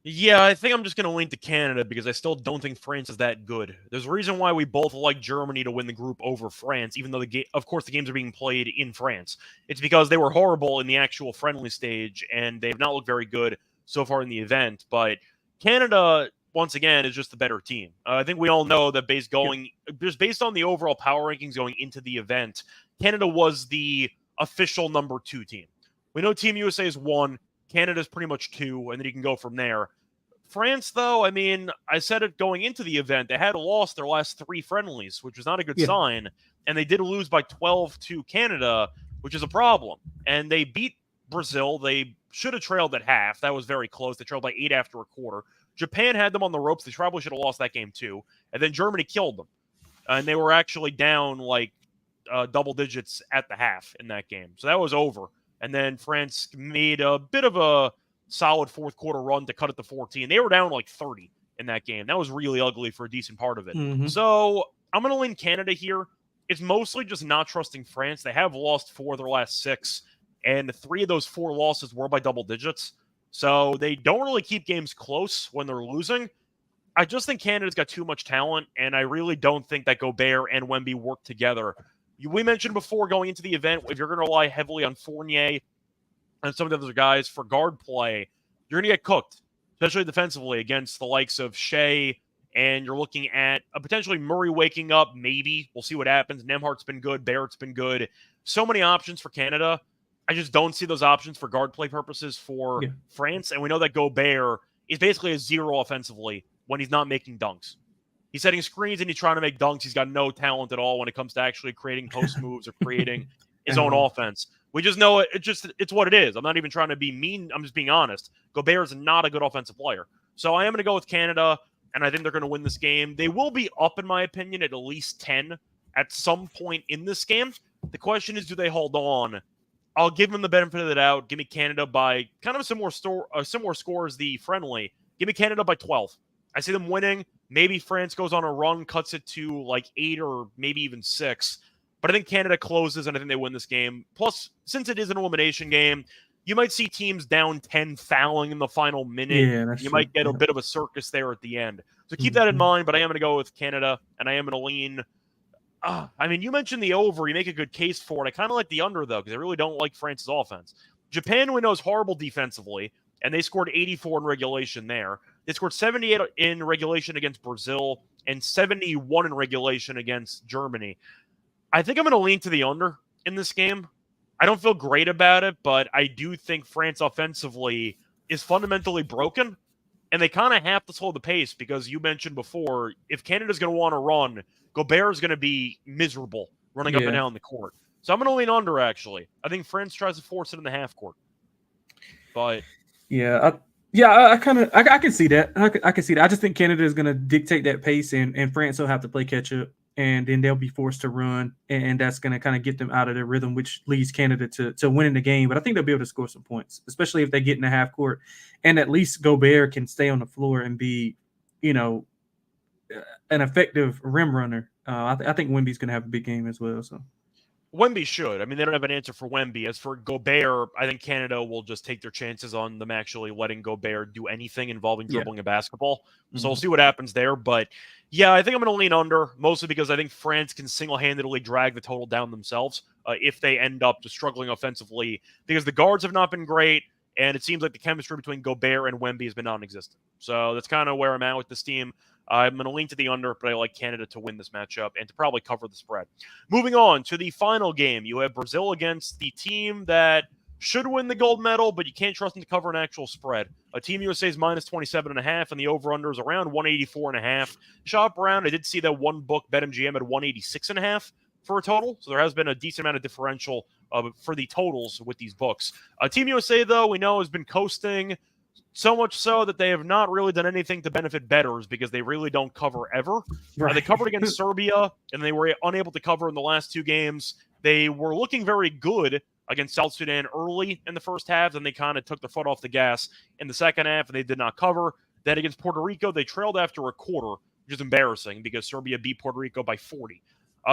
Yeah, I think I'm just going to lean to Canada, because I still don't think France is that good. There's a reason why we both like Germany to win the group over France, even though of course the games are being played in France. It's because they were horrible in the actual friendly stage, and they've not looked very good so far in the event. But Canada, once again, is just the better team. I think we all know that based on the overall power rankings going into the event, Canada was the official number 2 team. We know Team USA is 1. Canada's pretty much 2, and then you can go from there. France, though, I said it going into the event, they had lost their last 3 friendlies, which was not a good sign, and they did lose by 12 to Canada, which is a problem. And they beat Brazil. They should have trailed at half. That was very close. They trailed by 8 after a quarter. Japan had them on the ropes. They probably should have lost that game too. And then Germany killed them. And they were actually down like double digits at the half in that game. So that was over. And then France made a bit of a solid fourth quarter run to cut it to 14. They were down like 30 in that game. That was really ugly for a decent part of it. Mm-hmm. So I'm going to lean Canada here. It's mostly just not trusting France. They have lost 4 of their last 6, and 3 of those 4 losses were by double digits. So they don't really keep games close when they're losing. I just think Canada's got too much talent, and I really don't think that Gobert and Wemby work together. We mentioned before going into the event, if you're going to rely heavily on Fournier and some of the other guys for guard play, you're going to get cooked, especially defensively against the likes of Shea, and you're looking at a potentially Murray waking up, maybe. We'll see what happens. Nembhard's been good. Barrett's been good. So many options for Canada. I just don't see those options for guard play purposes for France, and we know that Gobert is basically a 0 offensively when he's not making dunks. He's setting screens and he's trying to make dunks. He's got no talent at all when it comes to actually creating post moves or creating his own offense. We just know it's what it is. I'm not even trying to be mean. I'm just being honest. Gobert is not a good offensive player. So I am going to go with Canada, and I think they're going to win this game. They will be up, in my opinion, at least 10 at some point in this game. The question is, do they hold on? I'll give them the benefit of the doubt. Give me Canada by kind of a similar score as the friendly. Give me Canada by 12. I see them winning. Maybe France goes on a run, cuts it to like 8 or maybe even 6. But I think Canada closes, and I think they win this game. Plus, since it is an elimination game, you might see teams down 10 fouling in the final minute. Yeah, that's you true. might get a bit of a circus there at the end. So keep that in mind, but I am going to go with Canada, and I am going to lean. I mean, you mentioned the over. You make a good case for it. I kind of like the under, though, because I really don't like France's offense. Japan, we know, is horrible defensively, and they scored 84 in regulation there. They scored 78 in regulation against Brazil and 71 in regulation against Germany. I think I'm going to lean to the under in this game. I don't feel great about it, but I do think France offensively is fundamentally broken, and they kind of have to slow the pace because you mentioned before, if Canada's going to want to run, Gobert is going to be miserable running up and down the court. So I'm going to lean under, actually. I think France tries to force it in the half court. But I can see that. I can see that. I just think Canada is going to dictate that pace, and France will have to play catch up, and then they'll be forced to run, and that's going to kind of get them out of their rhythm, which leads Canada to winning the game. But I think they'll be able to score some points, especially if they get in the half court, and at least Gobert can stay on the floor and be, an effective rim runner. I think Wemby's going to have a big game as well. So Wemby should. I mean, they don't have an answer for Wemby. As for Gobert, I think Canada will just take their chances on them actually letting Gobert do anything involving dribbling a basketball. So we'll see what happens there. But yeah, I think I'm going to lean under, mostly because I think France can single-handedly drag the total down themselves if they end up just struggling offensively, because the guards have not been great, and it seems like the chemistry between Gobert and Wemby has been non-existent. So that's kind of where I'm at with this team. I'm going to lean to the under, but I like Canada to win this matchup and to probably cover the spread. Moving on to the final game, you have Brazil against the team that should win the gold medal, but you can't trust them to cover an actual spread. Team USA is minus 27.5, and the over-under is around 184.5. Shop around, I did see that one book, BetMGM, at 186.5 for a total, so there has been a decent amount of differential for the totals with these books. Team USA, though, we know has been coasting, so much so that they have not really done anything to benefit bettors because they really don't cover ever. Right. They covered against Serbia, and they were unable to cover in the last 2 games. They were looking very good against South Sudan early in the first half, and they kind of took their foot off the gas in the second half, and they did not cover. Then against Puerto Rico, they trailed after a quarter, which is embarrassing because Serbia beat Puerto Rico by 40.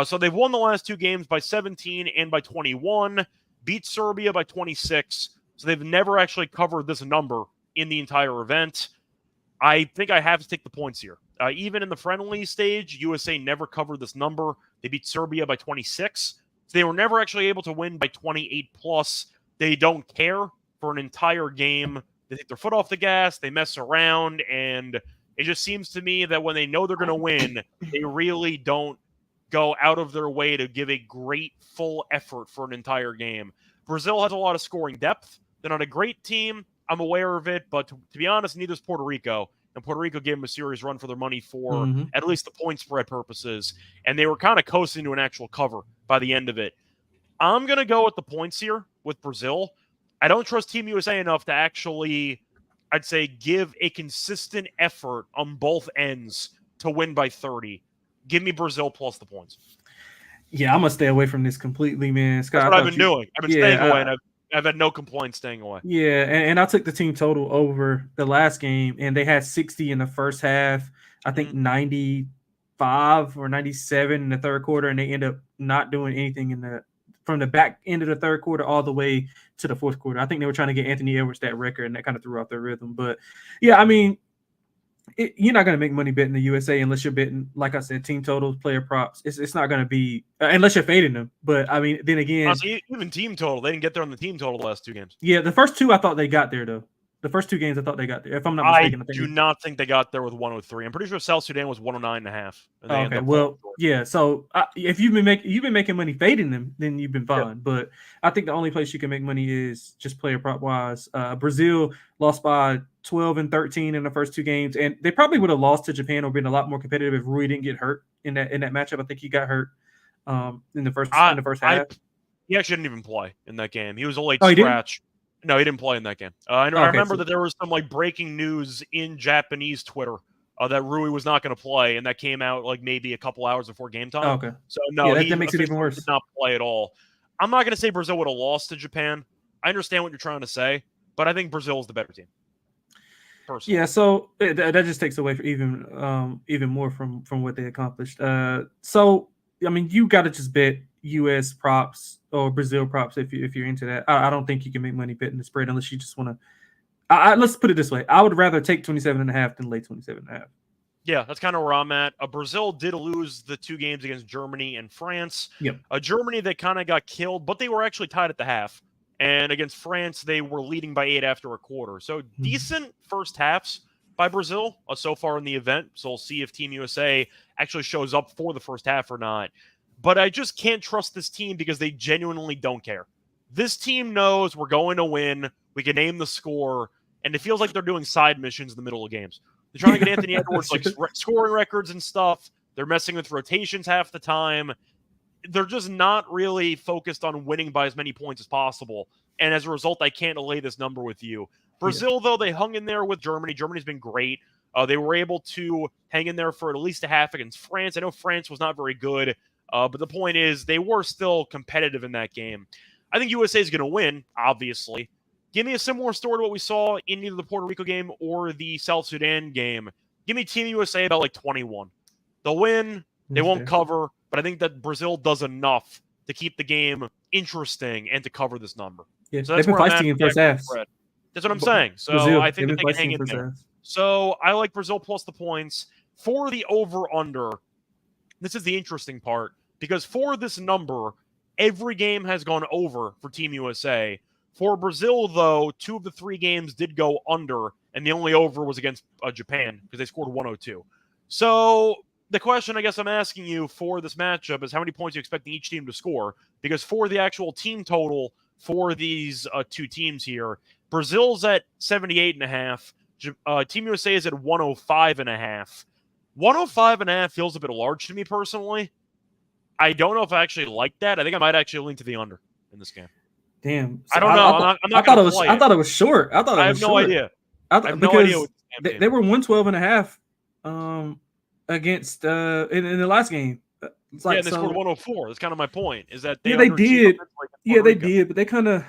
So they've won the last 2 games by 17 and by 21, beat Serbia by 26. So they've never actually covered this number in the entire event. I think I have to take the points here. Even in the friendly stage, USA never covered this number. They beat Serbia by 26. So they were never actually able to win by 28 plus. They don't care for an entire game. They take their foot off the gas. They mess around. And it just seems to me that when they know they're going to win, they really don't go out of their way to give a great full effort for an entire game. Brazil has a lot of scoring depth. They're not a great team. I'm aware of it, but to be honest, neither is Puerto Rico. And Puerto Rico gave them a serious run for their money for at least the point spread purposes. And they were kind of coasting to an actual cover by the end of it. I'm going to go with the points here with Brazil. I don't trust Team USA enough to actually, I'd say, give a consistent effort on both ends to win by 30. Give me Brazil plus the points. Yeah, I'm going to stay away from this completely, man. Scott, that's what I've been doing. I've been staying away, and I've had no complaints staying away. Yeah, and I took the team total over the last game, and they had 60 in the first half. I think 95 or 97 in the third quarter, and they end up not doing anything from the back end of the third quarter all the way to the fourth quarter. I think they were trying to get Anthony Edwards that record, and that kind of threw off their rhythm. But, yeah, I mean, you're not going to make money betting the USA unless you're betting, like I said, team totals, player props. It's not going to be unless you're fading them. But I mean, then again, even team total, they didn't get there on the team total the last 2 games. Yeah, the first 2 I thought they got there though. The first 2 games I thought they got there. If I'm not mistaken, I do not think they got there with 103. I'm pretty sure South Sudan was 109.5. Okay, well, yeah. So if you've been making money fading them, then you've been fine. Yeah. But I think the only place you can make money is just player prop wise. Brazil lost by 12 and 13 in the first 2 games, and they probably would have lost to Japan or been a lot more competitive if Rui didn't get hurt in that matchup. I think he got hurt in the first half. He actually didn't even play in that game. He was a late Oh, he didn't? scratch. No, he didn't play in that game. I remember that there was some like breaking news in Japanese Twitter that Rui was not going to play, and that came out like maybe a couple hours before game time. Oh, okay. So no, Yeah, he that makes it even worse. did not play at all. I'm not going to say Brazil would have lost to Japan. I understand what you're trying to say, but I think Brazil is the better team. Personally. Yeah, so that just takes away even more from what they accomplished. So I mean, you got to just bet U.S. props or Brazil props if you're into that. I don't think you can make money betting the spread unless you just want to. Let's put it this way: I would rather take 27.5 than lay 27.5. Yeah, that's kind of where I'm at. Brazil did lose the 2 games against Germany and France. Yep. Germany, they kind of got killed, but they were actually tied at the half. And against France, they were leading by 8 after a quarter. So decent first halves by Brazil so far in the event. So we'll see if Team USA actually shows up for the first half or not. But I just can't trust this team because they genuinely don't care. This team knows we're going to win. We can name the score. And it feels like they're doing side missions in the middle of games. They're trying to get Anthony Edwards like scoring records and stuff. They're messing with rotations half the time. They're just not really focused on winning by as many points as possible. And as a result, I can't lay this number with you. Brazil, though, they hung in there with Germany. Germany's been great. They were able to hang in there for at least a half against France. I know France was not very good, but the point is they were still competitive in that game. I think USA is going to win, obviously. Give me a similar story to what we saw in either the Puerto Rico game or the South Sudan game. Give me Team USA about like 21. They'll win. They won't cover, but I think that Brazil does enough to keep the game interesting and to cover this number. Yeah, so that's they've been where I'm feisty in first half. That's what I'm saying. So Brazil, I think that they can hang in there. So I like Brazil plus the points. For the over-under, this is the interesting part, because for this number, every game has gone over for Team USA. For Brazil, though, 2 of the 3 games did go under, and the only over was against Japan because they scored 102. So the question I guess I'm asking you for this matchup is how many points you expecting each team to score? Because for the actual team total for these 2 teams here, Brazil's at 78.5. Team USA is at 105.5. 105.5 feels a bit large to me personally. I don't know if I actually like that. I think I might actually lean to the under in this game. Damn, so I don't know. I thought it was. I thought it was short. I thought it was short. I have no idea. I have no idea what they were 112.5 against in the last game. It's like, they scored 104. That's kind of my point. Is that they did. Like they did, but they kind of.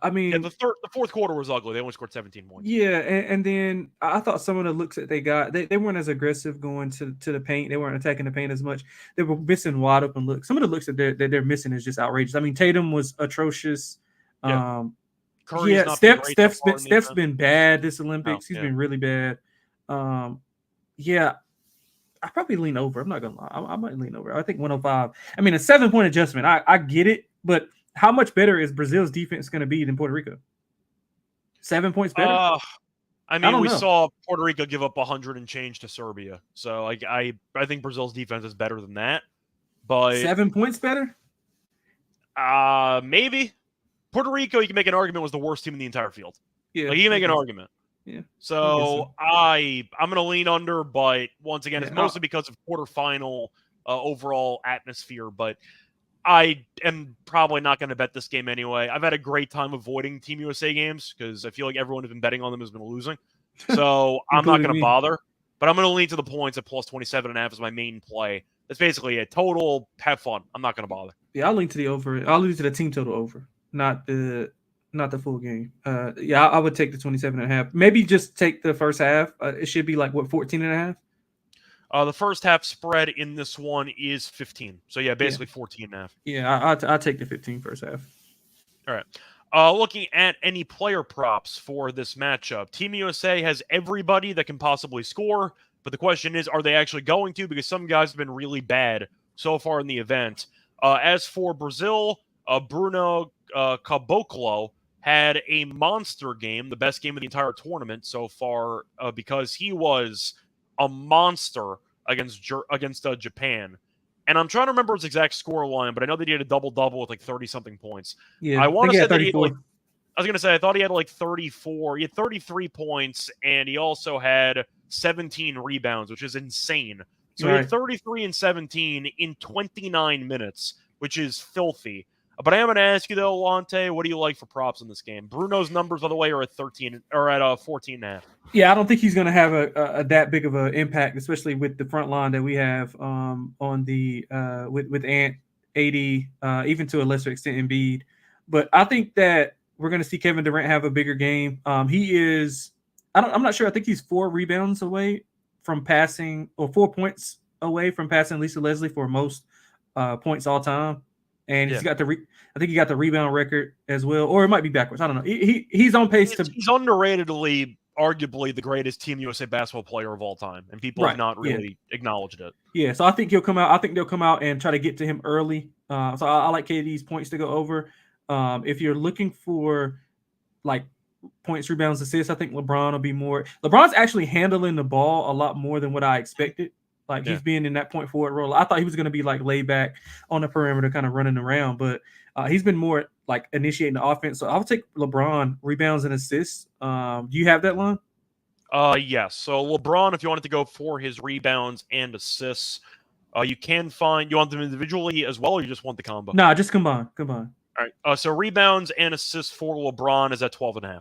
I mean, the fourth quarter was ugly. They only scored 17 points. Yeah, and then I thought some of the looks that they got, they weren't as aggressive going to the paint. They weren't attacking the paint as much. They were missing wide open looks. Some of the looks that they're missing is just outrageous. I mean, Tatum was atrocious. Yeah, Steph's been bad this Olympics. He's been really bad. Yeah, I probably lean over. I'm not gonna lie. I might lean over. I think 105. I mean, a 7-point adjustment. I get it, but how much better is Brazil's defense going to be than Puerto Rico? 7 points better? I mean, we saw Puerto Rico give up 100 and change to Serbia. So I think Brazil's defense is better than that. But 7 points better? Maybe. Puerto Rico, you can make an argument, was the worst team in the entire field. Yeah. Like, you can make an argument. Yeah. So I'm going to lean under, but once again, it's mostly because of quarterfinal overall atmosphere. But I am probably not going to bet this game anyway. I've had a great time avoiding Team USA games because I feel like everyone who's been betting on them has been losing. So I'm not going to bother. But I'm going to lean to the points at plus 27.5 as my main play. That's basically a total have fun. I'm not going to bother. Yeah, I'll lean to the over. I'll lean to the team total over, not the full game. Yeah, I would take the 27.5. Maybe just take the first half. It should be like, what, 14.5? The first half spread in this one is 15. So, yeah, basically 14.5. Yeah, I'll take the 15 first half. All right. Looking at any player props for this matchup, Team USA has everybody that can possibly score, but the question is, are they actually going to? Because some guys have been really bad so far in the event. As for Brazil, Bruno Caboclo had a monster game, the best game of the entire tournament so far, because he was a monster against Japan. And I'm trying to remember his exact score line, but I know that he had a double-double with like 30-something points. Yeah, I want to say that he had I was going to say, I thought he had like 34. He had 33 points, and he also had 17 rebounds, which is insane. So he had 33 and 17 in 29 minutes, which is filthy. But I am going to ask you, though, Lonte, what do you like for props in this game? Bruno's numbers, by the way, are at 13 or at 14.5. Yeah, I don't think he's going to have a that big of an impact, especially with the front line that we have on the with Ant, AD, even to a lesser extent Embiid. But I think that we're going to see Kevin Durant have a bigger game. He is, I'm not sure. I think he's 4 rebounds away from passing, or 4 points away from passing Lisa Leslie for most points all time. And he's got I think he got the rebound record as well, or it might be backwards. I don't know. He's on pace to. He's underratedly, arguably, the greast Team USA basketball player of all time, and people have not really acknowledged it. Yeah, so I think he'll come out. I think they'll come out and try to get to him early. So I like KD's points to go over. If you're looking for like points, rebounds, assists, I think LeBron will be more. LeBron's actually handling the ball a lot more than what I expected. Like he's being in that point forward role. I thought he was going to be like laid back on the perimeter, kind of running around, but he's been more like initiating the offense. So I'll take LeBron rebounds and assists. Do you have that line? Yes. So LeBron, if you wanted to go for his rebounds and assists, you can find. You want them individually as well, or you just want the combo? Nah, just combine. All right. So rebounds and assists for LeBron is at 12.5.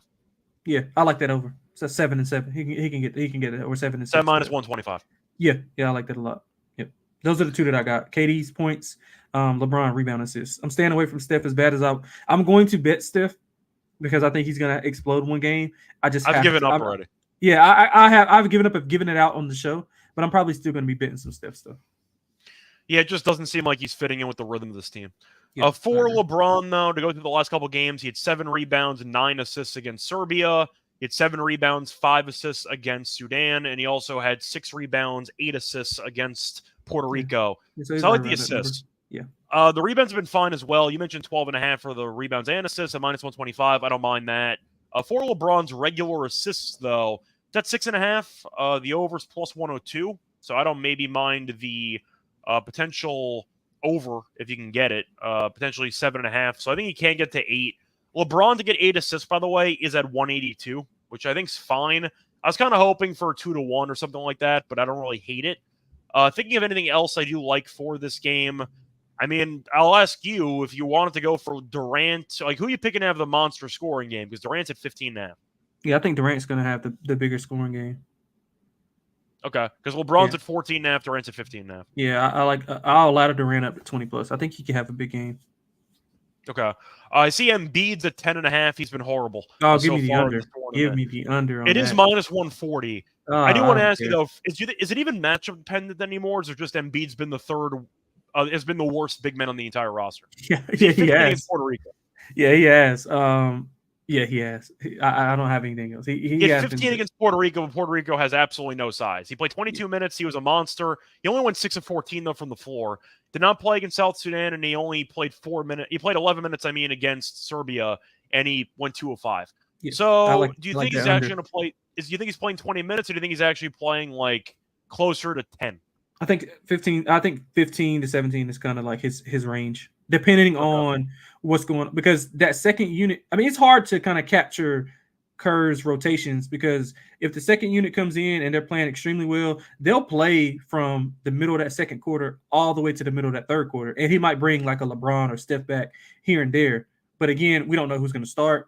Yeah, I like that over. So 7 and 7. He can get it, or 7 and 6. 7 minus 125. Yeah, I like that a lot. Yep. Those are the two that I got. KD's points, LeBron rebound assists. I'm staying away from Steph as bad as I'm going to bet Steph because I think he's gonna explode one game. I've given up already. Yeah, I've given up of giving it out on the show, but I'm probably still gonna be betting some Steph stuff. Yeah, it just doesn't seem like he's fitting in with the rhythm of this team. For LeBron, though, to go through the last couple games, he had 7 rebounds and 9 assists against Serbia. He had 7 rebounds, 5 assists against Sudan, and he also had 6 rebounds, 8 assists against Puerto Rico. So I like the assists. Yeah. The rebounds have been fine as well. You mentioned 12.5 for the rebounds and assists at minus 125. I don't mind that. For LeBron's regular assists, though, that's 6.5. The over's plus 102. So I don't maybe mind the potential over if you can get it. Potentially 7.5. So I think he can get to 8. LeBron to get 8 assists, by the way, is at 182, which I think is fine. I was kind of hoping for 2-1 or something like that, but I don't really hate it. Thinking of anything else I do like for this game, I mean, I'll ask you if you wanted to go for Durant. Like, who are you picking to have the monster scoring game? Because Durant's at 15.5. Yeah, I think Durant's going to have the bigger scoring game. Okay, because LeBron's at 14.5, Durant's at 15.5. Yeah, I'll allow Durant up to 20+. I think he can have a big game. Okay. I see Embiid's at 10.5. He's been horrible. Oh, give me the under. Give me the under. It is minus 140. I do want to ask you, though, is it even matchup dependent anymore? Or is it just Embiid's been the third, has been the worst big man on the entire roster? Yeah, he has. Puerto Rico. Yeah, he has. Yeah, he has. I don't have anything else. He had 15 against Puerto Rico, but Puerto Rico has absolutely no size. He played 22 minutes. He was a monster. He only went 6 of 14, though, from the floor. Did not play against South Sudan, and he only played 4 minutes. He played 11 minutes, against Serbia, and he went 2 of 5. Yeah, so do you think he's actually going to play? Do you think he's playing 20 minutes, or do you think he's actually playing like closer to 10? I think 15. I think 15 to 17 is kind of like his range, depending on what's going on. Because that second unit, I mean, it's hard to kind of capture Kerr's rotations because if the second unit comes in and they're playing extremely well, they'll play from the middle of that second quarter all the way to the middle of that third quarter, and he might bring like a LeBron or Steph back here and there. But again, we don't know who's going to start.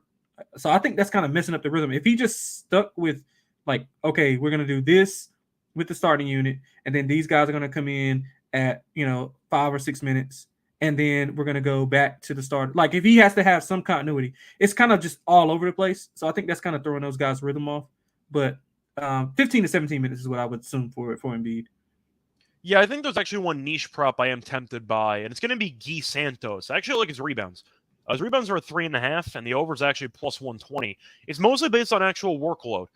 So I think that's kind of messing up the rhythm. If he just stuck with like, okay, we're going to do this with the starting unit, and then these guys are going to come in at, 5 or 6 minutes, and then we're going to go back to the start. Like, if he has to have some continuity, it's kind of just all over the place. So I think that's kind of throwing those guys' rhythm off. But 15 to 17 minutes is what I would assume for Embiid. Yeah, I think there's actually one niche prop I am tempted by, and it's going to be Guy Santos. I actually like his rebounds. His rebounds are at 3.5, and the over is actually plus 120. It's mostly based on actual workload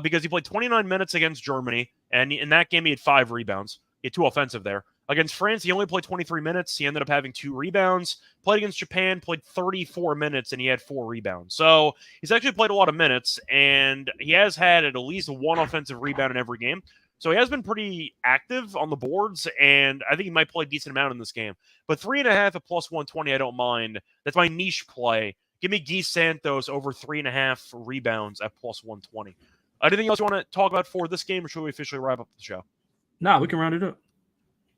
because he played 29 minutes against Germany, and in that game he had 5 rebounds. He had 2 offensive there. Against France, he only played 23 minutes. He ended up having 2 rebounds. Played against Japan, played 34 minutes, and he had 4 rebounds. So he's actually played a lot of minutes, and he has had at least 1 offensive rebound in every game. So he has been pretty active on the boards, and I think he might play a decent amount in this game. But 3.5 at plus 120, I don't mind. That's my niche play. Give me Guy Santos over 3.5 rebounds at plus 120. Anything else you want to talk about for this game, or should we officially wrap up the show? Nah, we can round it up.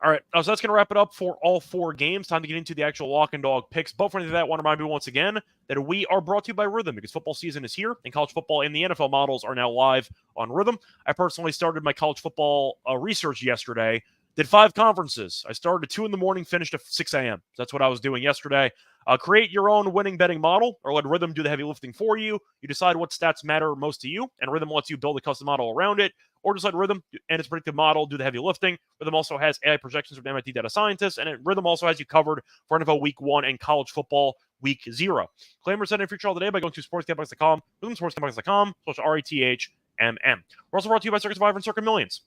All right, so that's going to wrap it up for all 4 games. Time to get into the actual lock and dog picks. But for any of that, I want to remind you once again that we are brought to you by Rhythm because football season is here and college football and the NFL models are now live on Rhythm. I personally started my college football research yesterday, did 5 conferences. I started at 2 in the morning, finished at 6 a.m. So that's what I was doing yesterday. Create your own winning betting model or let Rhythm do the heavy lifting for you. You decide what stats matter most to you, and Rhythm lets you build a custom model around it. Or just let Rhythm and its predictive model do the heavy lifting. Rhythm also has AI projections from MIT data scientists, and Rhythm also has you covered for NFL Week 1 and college football Week 0. Claim or send in future all today by going to sportscampus.com, rhythmsportscampus.com/RETHMM. We're also brought to you by Circuit Survivor and Circuit Millions.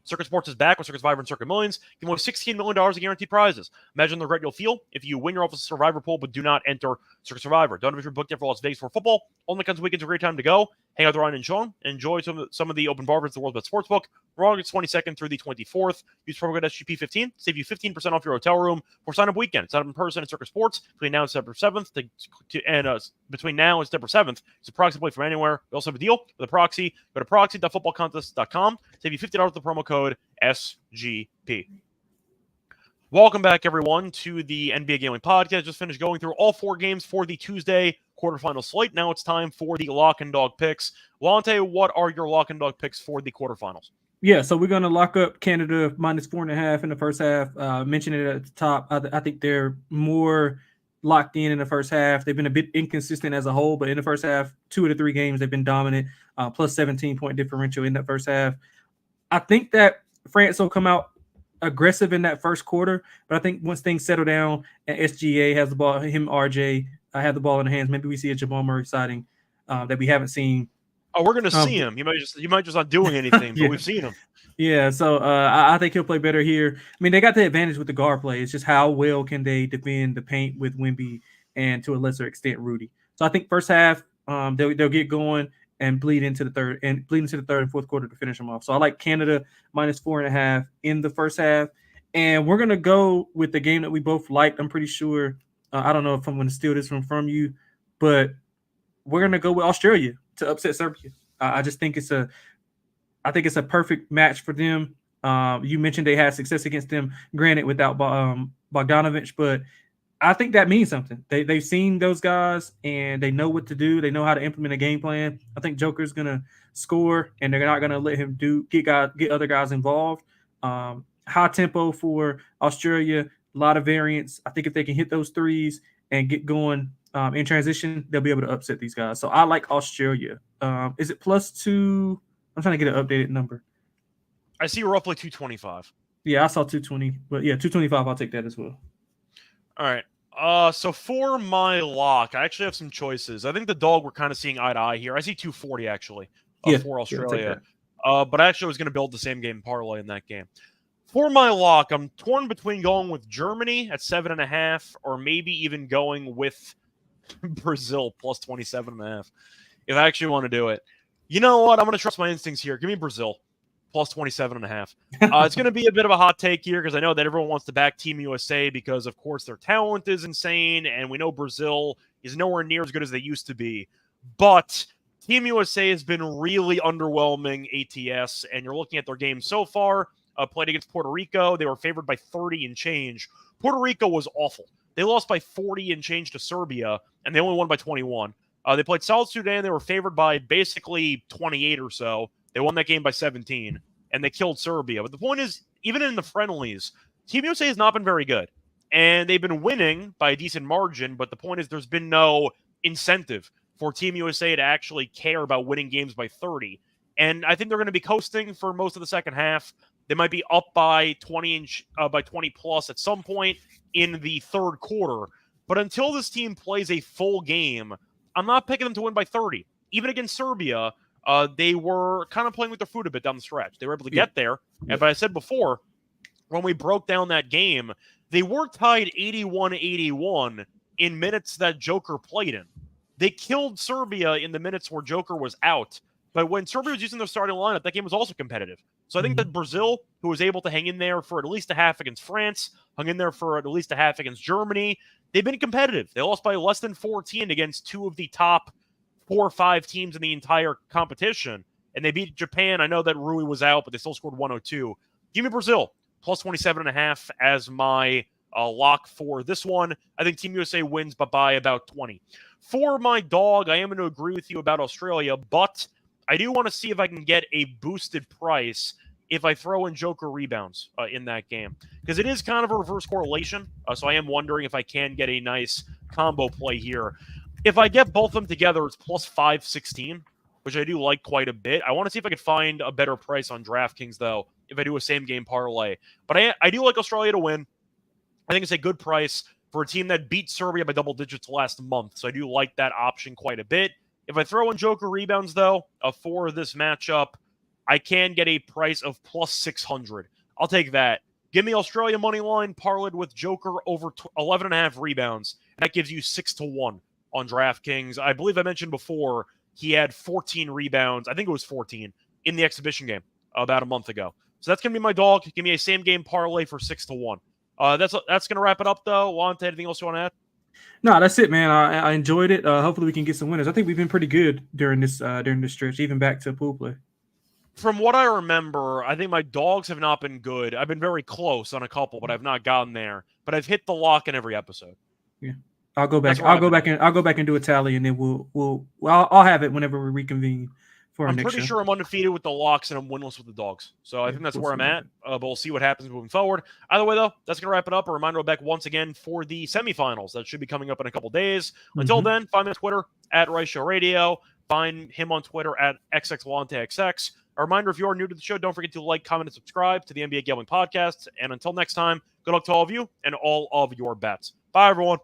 Circuit Sports is back with Circuit Survivor and Circuit Millions. Give away $16 million in guaranteed prizes. Imagine the regret you'll feel if you win your office Survivor pool but do not enter Circuit Survivor. Don't have your booked yet for Las Vegas for football. Only comes weekends a great time to go. Hang out with Ryan and Sean and enjoy some of the open bar events at the World's Best Sportsbook. We're August 22nd through the 24th. Use promo code SGP15 save you 15% off your hotel room for sign-up weekend. Sign up in person at Circuit Sports between now and September 7th. Between now and September 7th, it's a proxy play from anywhere. We also have a deal with a proxy. Go to proxy.footballcontest.com. Save you $50 with the promo code SGP. Welcome back, everyone, to the NBA Gambling Podcast. Just finished going through all 4 games for the Tuesday quarterfinal slate. Now it's time for the lock and dog picks. Lonte, what are your lock and dog picks for the quarterfinals? Yeah, so we're going to lock up Canada minus 4.5 in the first half. Mentioned it at the top. I think they're more locked in the first half. They've been a bit inconsistent as a whole, but in the first half, 2 of the 3 games, they've been dominant, plus 17-point differential in that first half. I think that France will come out aggressive in that first quarter, but I think once things settle down and SGA has the ball, RJ have the ball in the hands, maybe we see a Jamal Murray sighting that we haven't seen. Oh, we're going to see him. You might just not doing anything, but we've seen him. Yeah, so I think he'll play better here. I mean, they got the advantage with the guard play. It's just how well can they defend the paint with Wemby and to a lesser extent Rudy. So I think first half they'll get going and bleed into the third and fourth quarter to finish them off. So I like Canada minus 4.5 in the first half. And we're going to go with the game that we both liked. I'm pretty sure. I don't know if I'm going to steal this from you, but we're going to go with Australia to upset Serbia. I just think it's a perfect match for them. You mentioned they had success against them, granted without Bogdanovic, but I think that means something. They've seen those guys and they know what to do. They know how to implement a game plan. I think Joker's gonna score and they're not gonna let him get other guys involved. High tempo for Australia, a lot of variance. I think if they can hit those threes and get going in transition, they'll be able to upset these guys. So I like Australia. Is it +2? I'm trying to get an updated number. I see roughly 225. Yeah, I saw 220, but yeah, 225. I'll take that as well. All right. So for my lock, I actually have some choices. I think the dog we're kind of seeing eye to eye here. I see 240 actually for Australia. But I actually was going to build the same game parlay in that game. For my lock, I'm torn between going with Germany at 7.5 or maybe even going with Brazil plus 27.5. If I actually want to do it. You know what? I'm going to trust my instincts here. Give me Brazil plus 27.5. It's going to be a bit of a hot take here because I know that everyone wants to back Team USA because, of course, their talent is insane, and we know Brazil is nowhere near as good as they used to be. But Team USA has been really underwhelming ATS, and you're looking at their game so far. Played against Puerto Rico. They were favored by 30 and change. Puerto Rico was awful. They lost by 40 and change to Serbia, and they only won by 21. They played South Sudan. They were favored by basically 28 or so. They won that game by 17, and they killed Serbia. But the point is, even in the friendlies, Team USA has not been very good. And they've been winning by a decent margin, but the point is there's been no incentive for Team USA to actually care about winning games by 30. And I think they're going to be coasting for most of the second half. They might be up by 20 plus at some point in the third quarter. But until this team plays a full game, I'm not picking them to win by 30. Even against Serbia, they were kind of playing with their foot a bit down the stretch. They were able to get there. But I said before, when we broke down that game, they were tied 81-81 in minutes that Joker played in. They killed Serbia in the minutes where Joker was out. But when Serbia was using their starting lineup, that game was also competitive. So I think that Brazil, who was able to hang in there for at least a half against France, hung in there for at least a half against Germany, they've been competitive. They lost by less than 14 against 2 of the top 4 or 5 teams in the entire competition. And they beat Japan. I know that Rui was out, but they still scored 102. Give me Brazil plus 27.5 as my lock for this one. I think Team USA wins, but by about 20. For my dog, I am going to agree with you about Australia, but I do want to see if I can get a boosted price if I throw in Joker rebounds in that game. Because it is kind of a reverse correlation, so I am wondering if I can get a nice combo play here. If I get both of them together, it's plus 516, which I do like quite a bit. I want to see if I could find a better price on DraftKings, though, if I do a same-game parlay. But I do like Australia to win. I think it's a good price for a team that beat Serbia by double digits last month, so I do like that option quite a bit. If I throw in Joker rebounds, though, for this matchup, I can get a price of plus 600. I'll take that. Give me Australia money line parlayed with Joker over 11.5 rebounds. That gives you 6-1 on DraftKings. I believe I mentioned before he had 14 rebounds. I think it was 14 in the exhibition game about a month ago. So that's going to be my dog. Give me a same game parlay for 6-1. That's going to wrap it up, though. Lonte, anything else you want to add? No, that's it, man. I enjoyed it. Hopefully we can get some winners. I think we've been pretty good during this stretch, even back to pool play. From what I remember, I think my dogs have not been good. I've been very close on a couple, but I've not gotten there. But I've hit the lock in every episode. Yeah, I'll go back and do a tally, and then I'll have it whenever we reconvene. I'm pretty sure I'm undefeated with the locks and I'm winless with the dogs. So I think that's where I'm at. But we'll see what happens moving forward. Either way, though, that's going to wrap it up. A reminder, back once again for the semifinals. That should be coming up in a couple days. Until then, find me on Twitter at Reichel Radio. Find him on Twitter at XXLonteXX. A reminder, if you are new to the show, don't forget to like, comment, and subscribe to the NBA Gambling Podcast. And until next time, good luck to all of you and all of your bets. Bye, everyone.